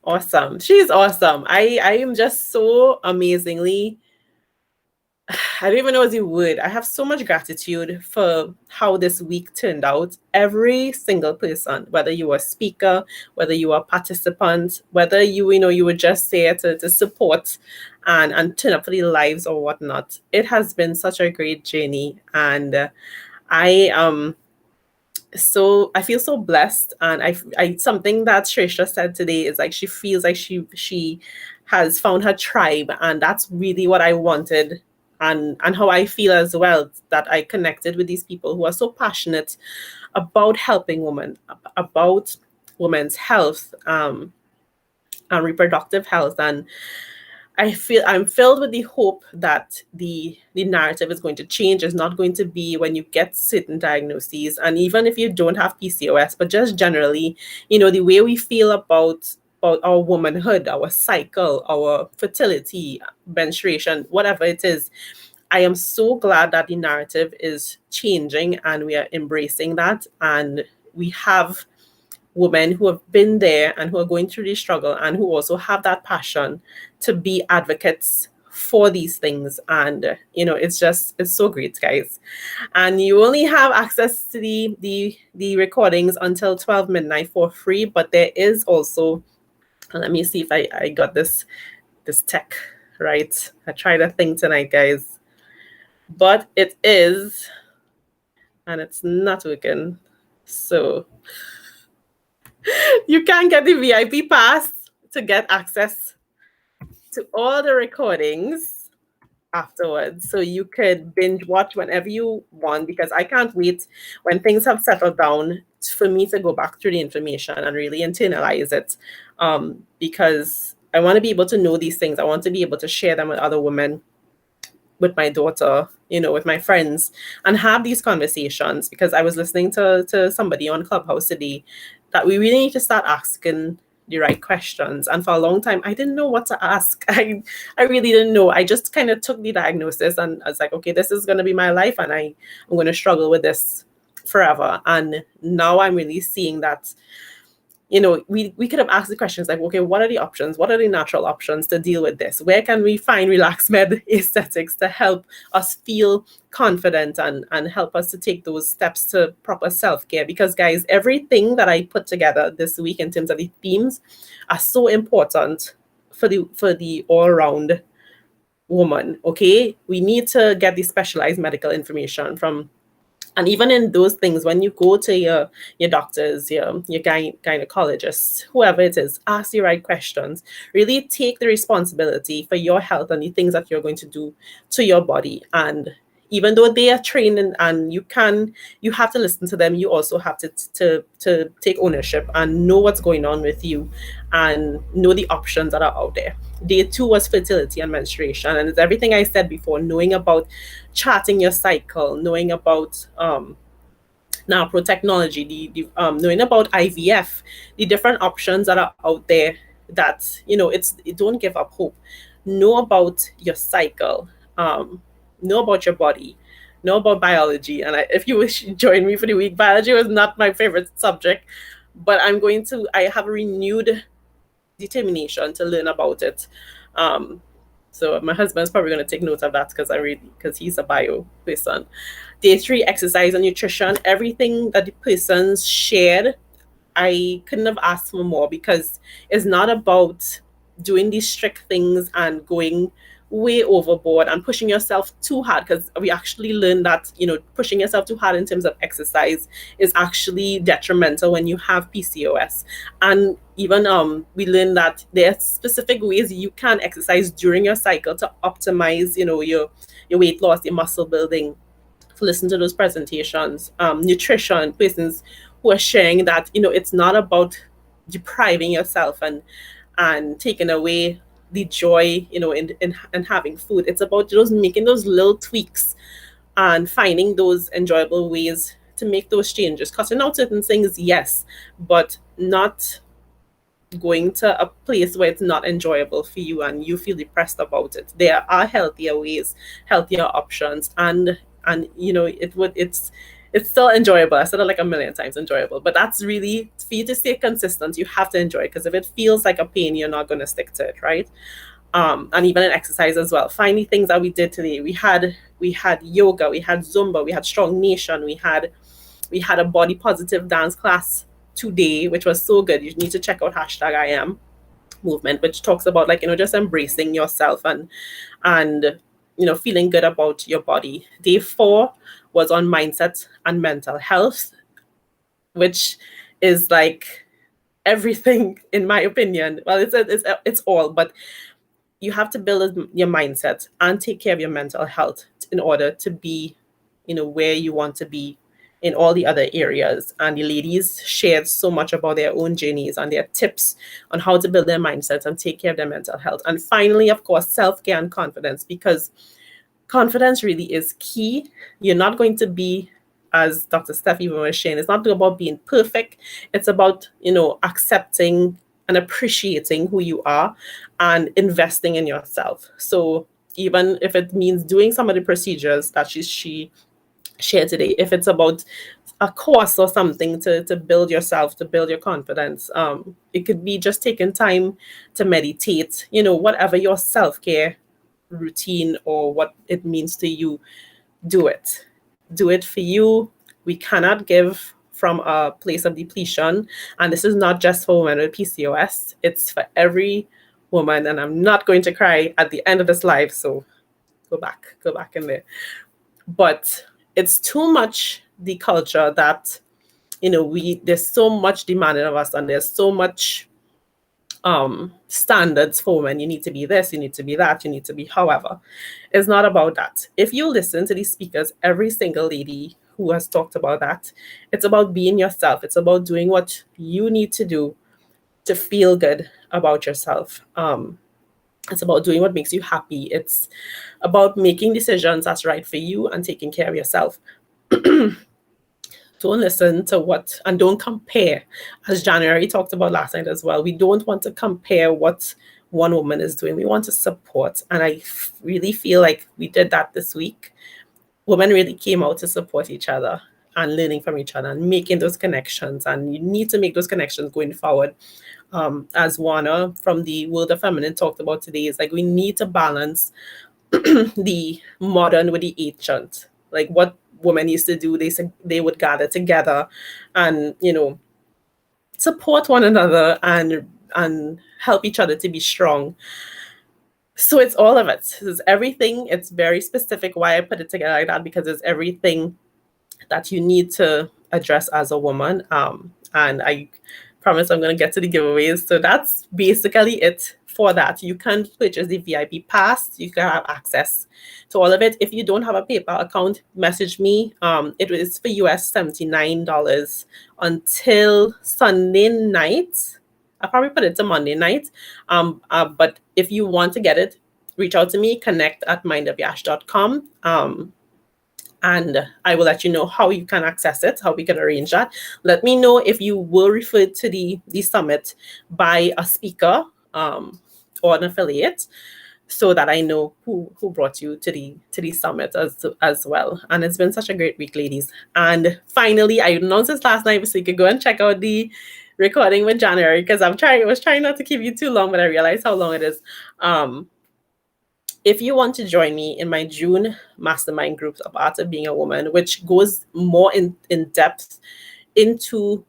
Awesome. She's awesome. I am just so amazingly, I don't even know the word. I have so much gratitude for how this week turned out. Every single person, whether you were a speaker, whether you were a participant, whether you were just there to support and turn up for the lives or whatnot. It has been such a great journey. And I so I feel so blessed, and I something that Trisha said today is like she feels like she has found her tribe, and that's really what I wanted, and how I feel as well, that I connected with these people who are so passionate about helping women, about women's health, and reproductive health. And I'm filled with the hope that the narrative is going to change. It's not going to be when you get certain diagnoses, and even if you don't have PCOS, but just generally, the way we feel about our womanhood, our cycle, our fertility, menstruation, whatever it is. I am so glad that the narrative is changing and we are embracing that, and we have women who have been there and who are going through this struggle and who also have that passion to be advocates for these things. And it's so great, guys. And you only have access to the recordings until 12 midnight for free, but there is also, let me see if I got this tech right. I tried a thing tonight, guys, but it is, and it's not working. So you can get the VIP pass to get access to all the recordings afterwards. So you could binge watch whenever you want, because I can't wait when things have settled down for me to go back through the information and really internalize it. Because I want to be able to know these things. I want to be able to share them with other women, with my daughter, with my friends, and have these conversations. Because I was listening to somebody on Clubhouse today that we really need to start asking the right questions. And for a long time, I didn't know what to ask. I really didn't know. I just kind of took the diagnosis and I was like, okay, this is going to be my life, and I'm going to struggle with this forever. And now I'm really seeing that, we could have asked the questions like, okay, what are the options? What are the natural options to deal with this? Where can we find Relax Med Aesthetics to help us feel confident and help us to take those steps to proper self-care? Because, guys, everything that I put together this week in terms of the themes are so important for the all-round woman. Okay, we need to get the specialized medical information from And even in those things, when you go to your doctors, your gynecologists, whoever it is, ask the right questions. Really take the responsibility for your health and the things that you're going to do to your body. And even though they are trained and you have to listen to them, you also have to take ownership and know what's going on with you and know the options that are out there. Day two was fertility and menstruation, and it's everything I said before, knowing about charting your cycle, knowing about now pro technology, knowing about IVF, the different options that are out there, that don't give up hope. Know about your cycle, know about your body, know about biology. And if you wish join me for the week, biology was not my favorite subject, but I have a renewed determination to learn about it. So my husband's probably going to take note of that because he's a bio person. Day three, exercise and nutrition. Everything that the persons shared, I couldn't have asked for more, because it's not about doing these strict things and going way overboard and pushing yourself too hard, because we actually learned that pushing yourself too hard in terms of exercise is actually detrimental when you have PCOS. And even we learned that there are specific ways you can exercise during your cycle to optimize your weight loss, your muscle building. To listen to those presentations. Nutrition, persons who are sharing that it's not about depriving yourself and taking away the joy in having food. It's about just making those little tweaks and finding those enjoyable ways to make those changes. Cutting out certain things, yes, but not going to a place where it's not enjoyable for you and you feel depressed about it. There are healthier ways, healthier options, and it's still enjoyable. I said it like a million times, enjoyable, but that's really, for you to stay consistent, you have to enjoy it, because if it feels like a pain, you're not going to stick to it, right? And even in exercise as well. Find the things that we did today. We had yoga, we had Zumba, we had Strong Nation, we had a body positive dance class today, which was so good. You need to check out #IAM movement, which talks about just embracing yourself and feeling good about your body. Day 4 was on mindset and mental health, which is like everything in my opinion. Well, it's all, but you have to build your mindset and take care of your mental health in order to be where you want to be in all the other areas. And the ladies shared so much about their own journeys and their tips on how to build their mindsets and take care of their mental health. And finally, of course, self-care and confidence, because confidence really is key. You're not going to be, as Dr. Steph even was saying, it's not about being perfect. It's about, accepting and appreciating who you are and investing in yourself. So even if it means doing some of the procedures that she shared today, if it's about a course or something to build yourself, to build your confidence, it could be just taking time to meditate, whatever your self-care routine or what it means to you, do it for you. We cannot give from a place of depletion, and this is not just for women with PCOS, it's for every woman. And I'm not going to cry at the end of this live, so go back in there. But it's too much the culture that there's so much demanded of us, and there's so much standards for women. You need to be this, you need to be that, you need to be however. It's not about that. If you listen to these speakers, every single lady who has talked about that, it's about being yourself. It's about doing what you need to do to feel good about yourself. It's about doing what makes you happy. It's about making decisions that's right for you and taking care of yourself. Don't listen to what, and don't compare. As January talked about last night as well, we don't want to compare what one woman is doing. We want to support. And I really feel like we did that this week. Women really came out to support each other and learning from each other and making those connections. And you need to make those connections going forward. As Juana from the World of Feminine talked about today, is like we need to balance the modern with the ancient. Like what women used to do, they would gather together and support one another and help each other to be strong. So it's all of it. It's everything. It's very specific why I put it together like that, because it's everything that you need to address as a woman. And I promise I'm going to get to the giveaways. So that's basically it for that. You can purchase the VIP pass. You can have access to all of it. If you don't have a PayPal account, message me. It is for US $79 until Sunday night. I'll probably put it to Monday night. But if you want to get it, reach out to me, connect@mindofyash.com. And I will let you know how you can access it, how we can arrange that. Let me know if you were referred to the summit by a speaker or an affiliate, so that I know who brought you to the summit as well. And it's been such a great week, ladies. And finally, I announced this last night, so you can go and check out the recording with January, because I was trying not to keep you too long, but I realized how long it is. If you want to join me in my June mastermind groups of Art of Being a Woman, which goes more in depth into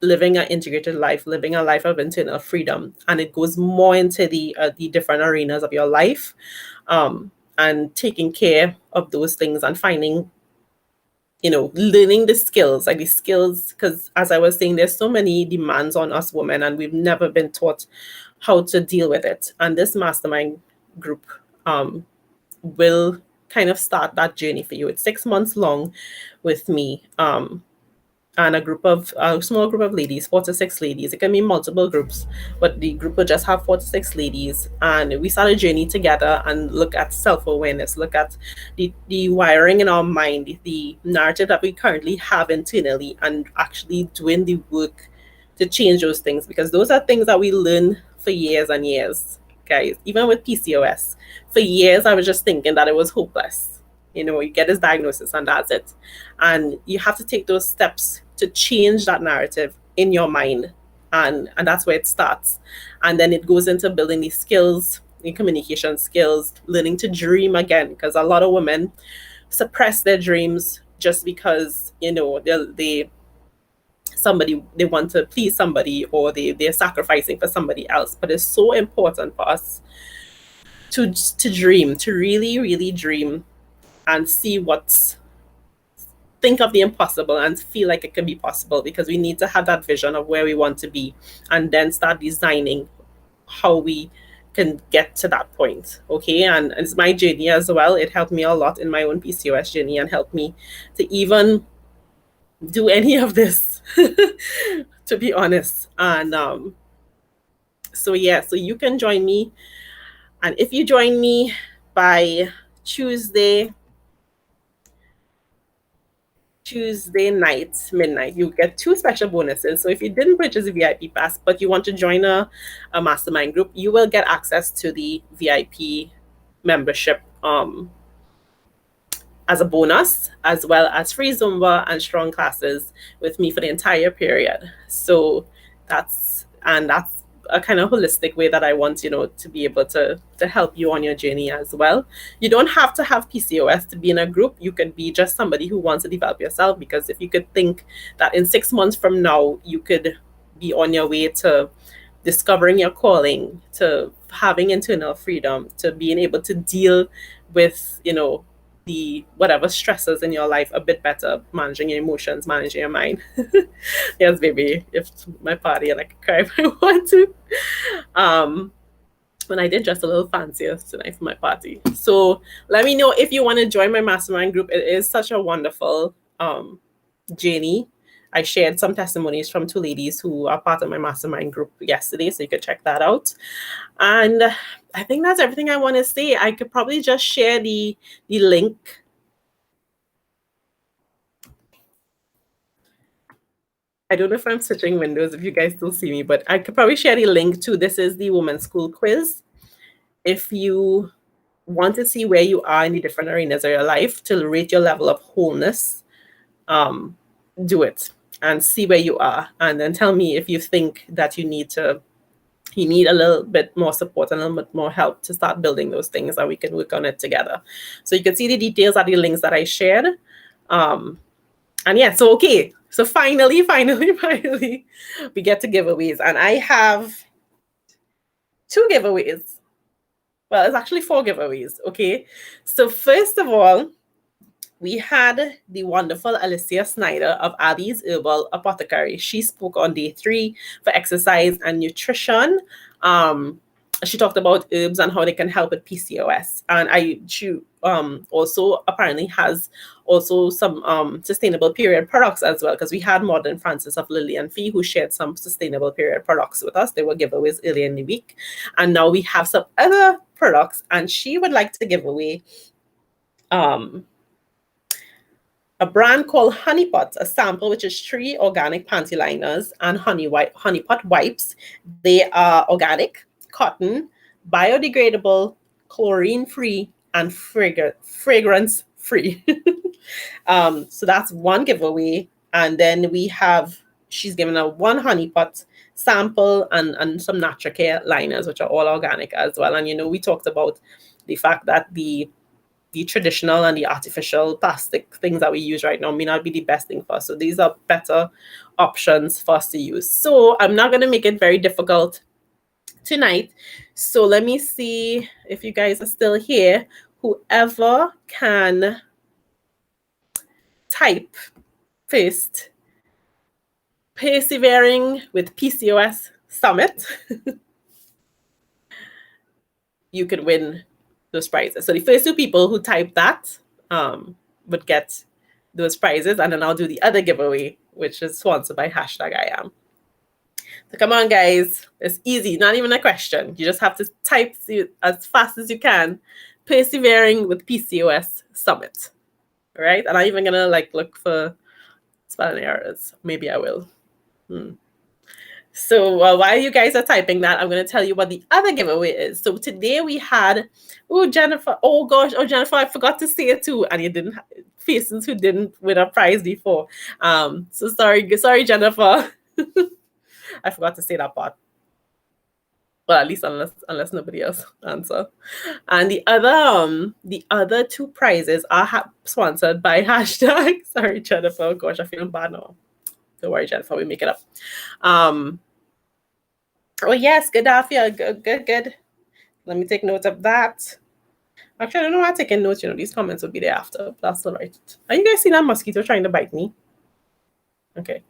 living an integrated life, living a life of internal freedom, and it goes more into the different arenas of your life, and taking care of those things and finding, learning the skills, because as I was saying, there's so many demands on us women, and we've never been taught how to deal with it. And this mastermind group will kind of start that journey for you. It's 6 months long with me, and a small group of ladies, 4 to 6 ladies. It can be multiple groups, but the group will just have 4 to 6 ladies, and we start a journey together and look at self-awareness, look at the wiring in our mind, the narrative that we currently have internally, and actually doing the work to change those things, because those are things that we learn for years and years, guys. Even with PCOS, for years I was just thinking that it was hopeless. You get this diagnosis and that's it. And you have to take those steps to change that narrative in your mind. And that's where it starts. And then it goes into building these skills, the communication skills, learning to dream again, because a lot of women suppress their dreams just because, they want to please somebody, or they're sacrificing for somebody else. But it's so important for us to dream, to really, really dream, and think of the impossible and feel like it can be possible, because we need to have that vision of where we want to be, and then start designing how we can get to that point. Okay. And it's my journey as well. It helped me a lot in my own PCOS journey, and helped me to even do any of this, to be honest. And so you can join me. And if you join me by Tuesday night, midnight, you get 2 special bonuses. So if you didn't purchase a VIP pass, but you want to join a mastermind group, you will get access to the VIP membership as a bonus, as well as free Zumba and strong classes with me for the entire period. So that's a kind of holistic way that I want, to be able to help you on your journey as well. You don't have to have PCOS to be in a group. You could be just somebody who wants to develop yourself, because if you could think that in 6 months from now, you could be on your way to discovering your calling, to having internal freedom, to being able to deal with, the whatever stresses in your life a bit better, managing your emotions, managing your mind. Yes, baby. If my party, and I can cry if I want to. When I did dress a little fancier tonight for my party. So let me know if you want to join my mastermind group. It is such a wonderful journey. I shared some testimonies from 2 ladies who are part of my mastermind group yesterday, so you could check that out. And I think that's everything I want to say. I could probably just share the link. I don't know if I'm switching windows, if you guys still see me, but I could probably share the link to, this is the Women's School quiz. If you want to see where you are in the different arenas of your life to rate your level of wholeness, do it and see where you are, and then tell me if you think that you need a little bit more support and a little bit more help to start building those things, and we can work on it together. So you can see the details at the links that I shared. And yeah, so okay. So finally, we get to giveaways. And I have 2 giveaways. Well, it's actually 4 giveaways. Okay. So first of all, we had the wonderful Alicia Snyder of Abby's Herbal Apothecary. She spoke on day 3 for exercise and nutrition. She talked about herbs and how they can help with PCOS. And she also apparently has also some sustainable period products as well, because we had Modern Francis of Lily and Fee who shared some sustainable period products with us. They were giveaways earlier in the week. And now we have some other products, and she would like to give away a brand called Honeypot, a sample which is 3 organic panty liners and honeypot wipes. They are organic, cotton, biodegradable, chlorine-free, and fragrance-free. So that's one giveaway. And then she's given a 1 honeypot sample and some natural care liners, which are all organic as well. And we talked about the fact that the traditional and the artificial plastic things that we use right now may not be the best thing for us. So these are better options for us to use. So I'm not going to make it very difficult tonight. So let me see if you guys are still here. Whoever can type first, Persevering with PCOS Summit, you could win those prizes. So the first 2 people who type that would get those prizes, and then I'll do the other giveaway, which is sponsored by #IAM. So come on, guys. It's easy, not even a question. You just have to type as fast as you can, Persevering with PCOS Summit. All right? And I'm even gonna look for spelling errors. Maybe I will. So while you guys are typing that, I'm going to tell you what the other giveaway is. So today we had, Jennifer. Oh gosh, Jennifer, I forgot to say it too. And you didn't, faces who didn't win a prize before. So sorry, Jennifer. I forgot to say that part. Well, at least unless nobody else answer. And the other 2 prizes are sponsored by #. Sorry, Jennifer. Oh, gosh, I feel bad now. Don't worry, Jennifer. We make it up. Oh yes, good Afia. Good. Let me take note of that. Actually, I don't know why I'm taking notes. These comments will be there after. That's all right. Are you guys seeing that mosquito trying to bite me? Okay.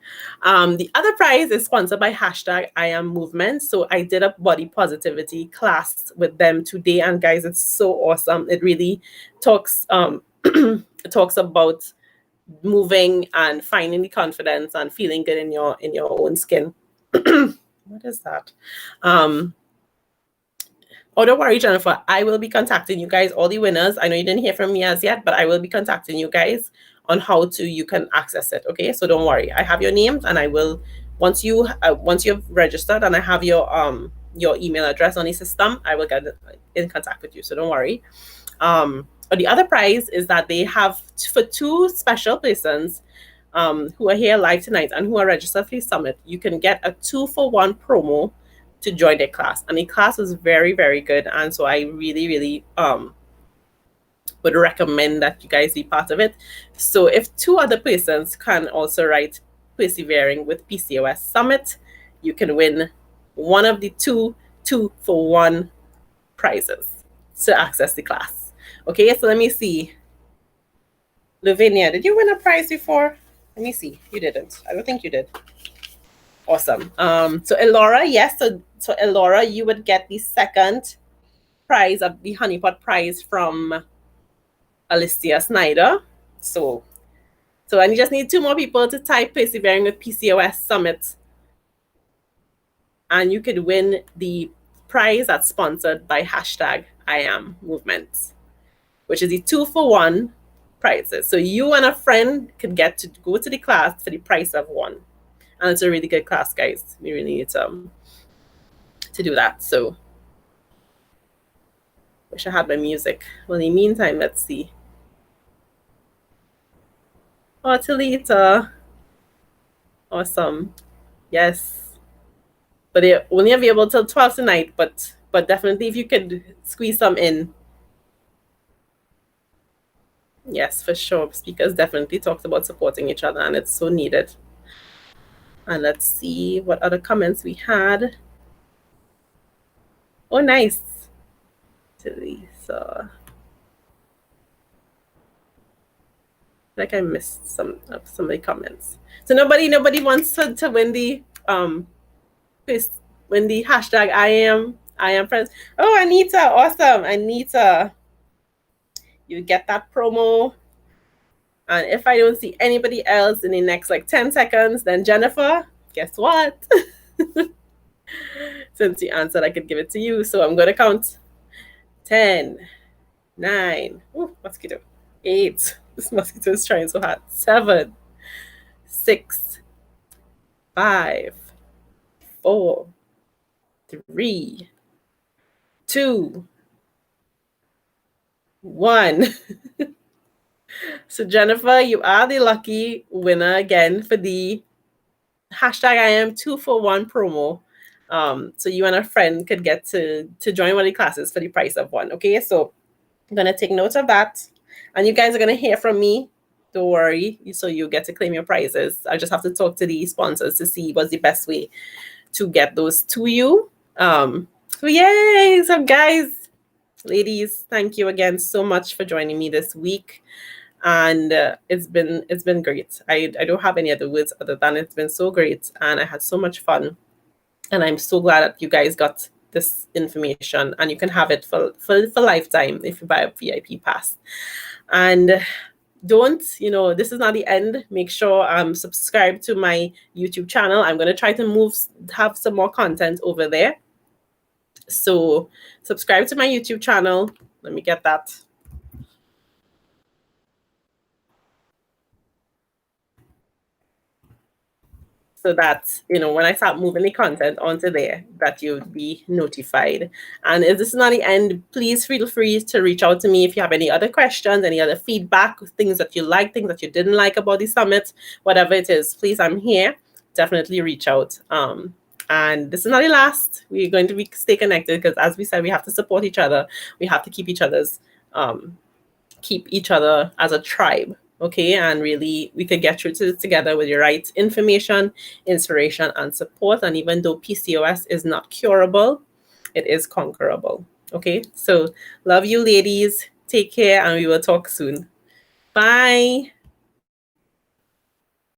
The other prize is sponsored by #IAM Movement. So I did a body positivity class with them today, and guys, it's so awesome. It really talks talks about moving and finding the confidence and feeling good in your own skin. What is that? Oh, don't worry, Jennifer. I will be contacting you guys, all the winners. I know you didn't hear from me as yet, but I will be contacting you guys on how you can access it. Okay, so don't worry. I have your names, and I will once you've registered and I have your email address on the system, I will get in contact with you. So don't worry. But the other prize is that they have for 2 special persons who are here live tonight and who are registered for the summit. You can get a 2-for-1 promo to join their class, and the class is very, very good. And so I really, really would recommend that you guys be part of it. So if 2 other persons can also write Persevering with PCOS Summit, you can win one of the 2-for-1 prizes to access the class. Okay, so let me see. Lavinia, did you win a prize before? Let me see. You didn't. I don't think you did. Awesome. So Elora, yes. So Elora, you would get the second prize of the honeypot prize from Alicia Snyder. So I just need 2 more people to type Persevering with PCOS Summit, and you could win the prize that's sponsored by #IAM Movement, which is the 2-for-1 prizes. So you and a friend could get to go to the class for the price of 1. And it's a really good class, guys. We really need to do that. So wish I had my music. Well, in the meantime, let's see. Oh, Talita. Awesome. Yes. But they're only available till 12 tonight, but definitely if you could squeeze some in. Yes, for sure. Speakers definitely talked about supporting each other, and it's so needed. And let's see what other comments we had. Oh, nice. Talisa. Like I missed some of the comments. So nobody wants to win the win the hashtag I am friends. Oh, Anita, awesome. Anita, you get that promo. And if I don't see anybody else in the next like 10 seconds, then Jennifer, guess what? Since you answered, I could give it to you. So I'm going to count 10, 9, ooh, mosquito, 8. This mosquito is trying so hard. 7, 6, 5, 4, 3, 2, 1. So Jennifer, you are the lucky winner again for the hashtag I am 2-for-1 promo. So you and a friend could get to join one of the classes for the price of one. Okay, so I'm gonna take note of that, and you guys are gonna hear from me. Don't worry. So you get to claim your prizes. I just have to talk to the sponsors to see what's the best way to get those to you. So yay! So guys, ladies, thank you again so much for joining me this week. And it's been great. I don't have any other words other than it's been so great, and I had so much fun, and I'm so glad that you guys got this information, and you can have it for lifetime if you buy a VIP pass. And don't, this is not the end. Make sure subscribe to my YouTube channel. I'm going to try to have some more content over there. So subscribe to my YouTube channel. Let me get that. So that, when I start moving the content onto there, that you'll be notified. And if this is not the end, please feel free to reach out to me if you have any other questions, any other feedback, things that you like, things that you didn't like about the summit, whatever it is, please, I'm here. Definitely reach out. And this is not the last. We're going to stay connected because, as we said, we have to support each other. We have to keep each other as a tribe. Okay, and really we could get through to this together with the right information, inspiration, and support. And even though PCOS is not curable, it is conquerable. Okay, so love you, ladies. Take care, and we will talk soon. Bye.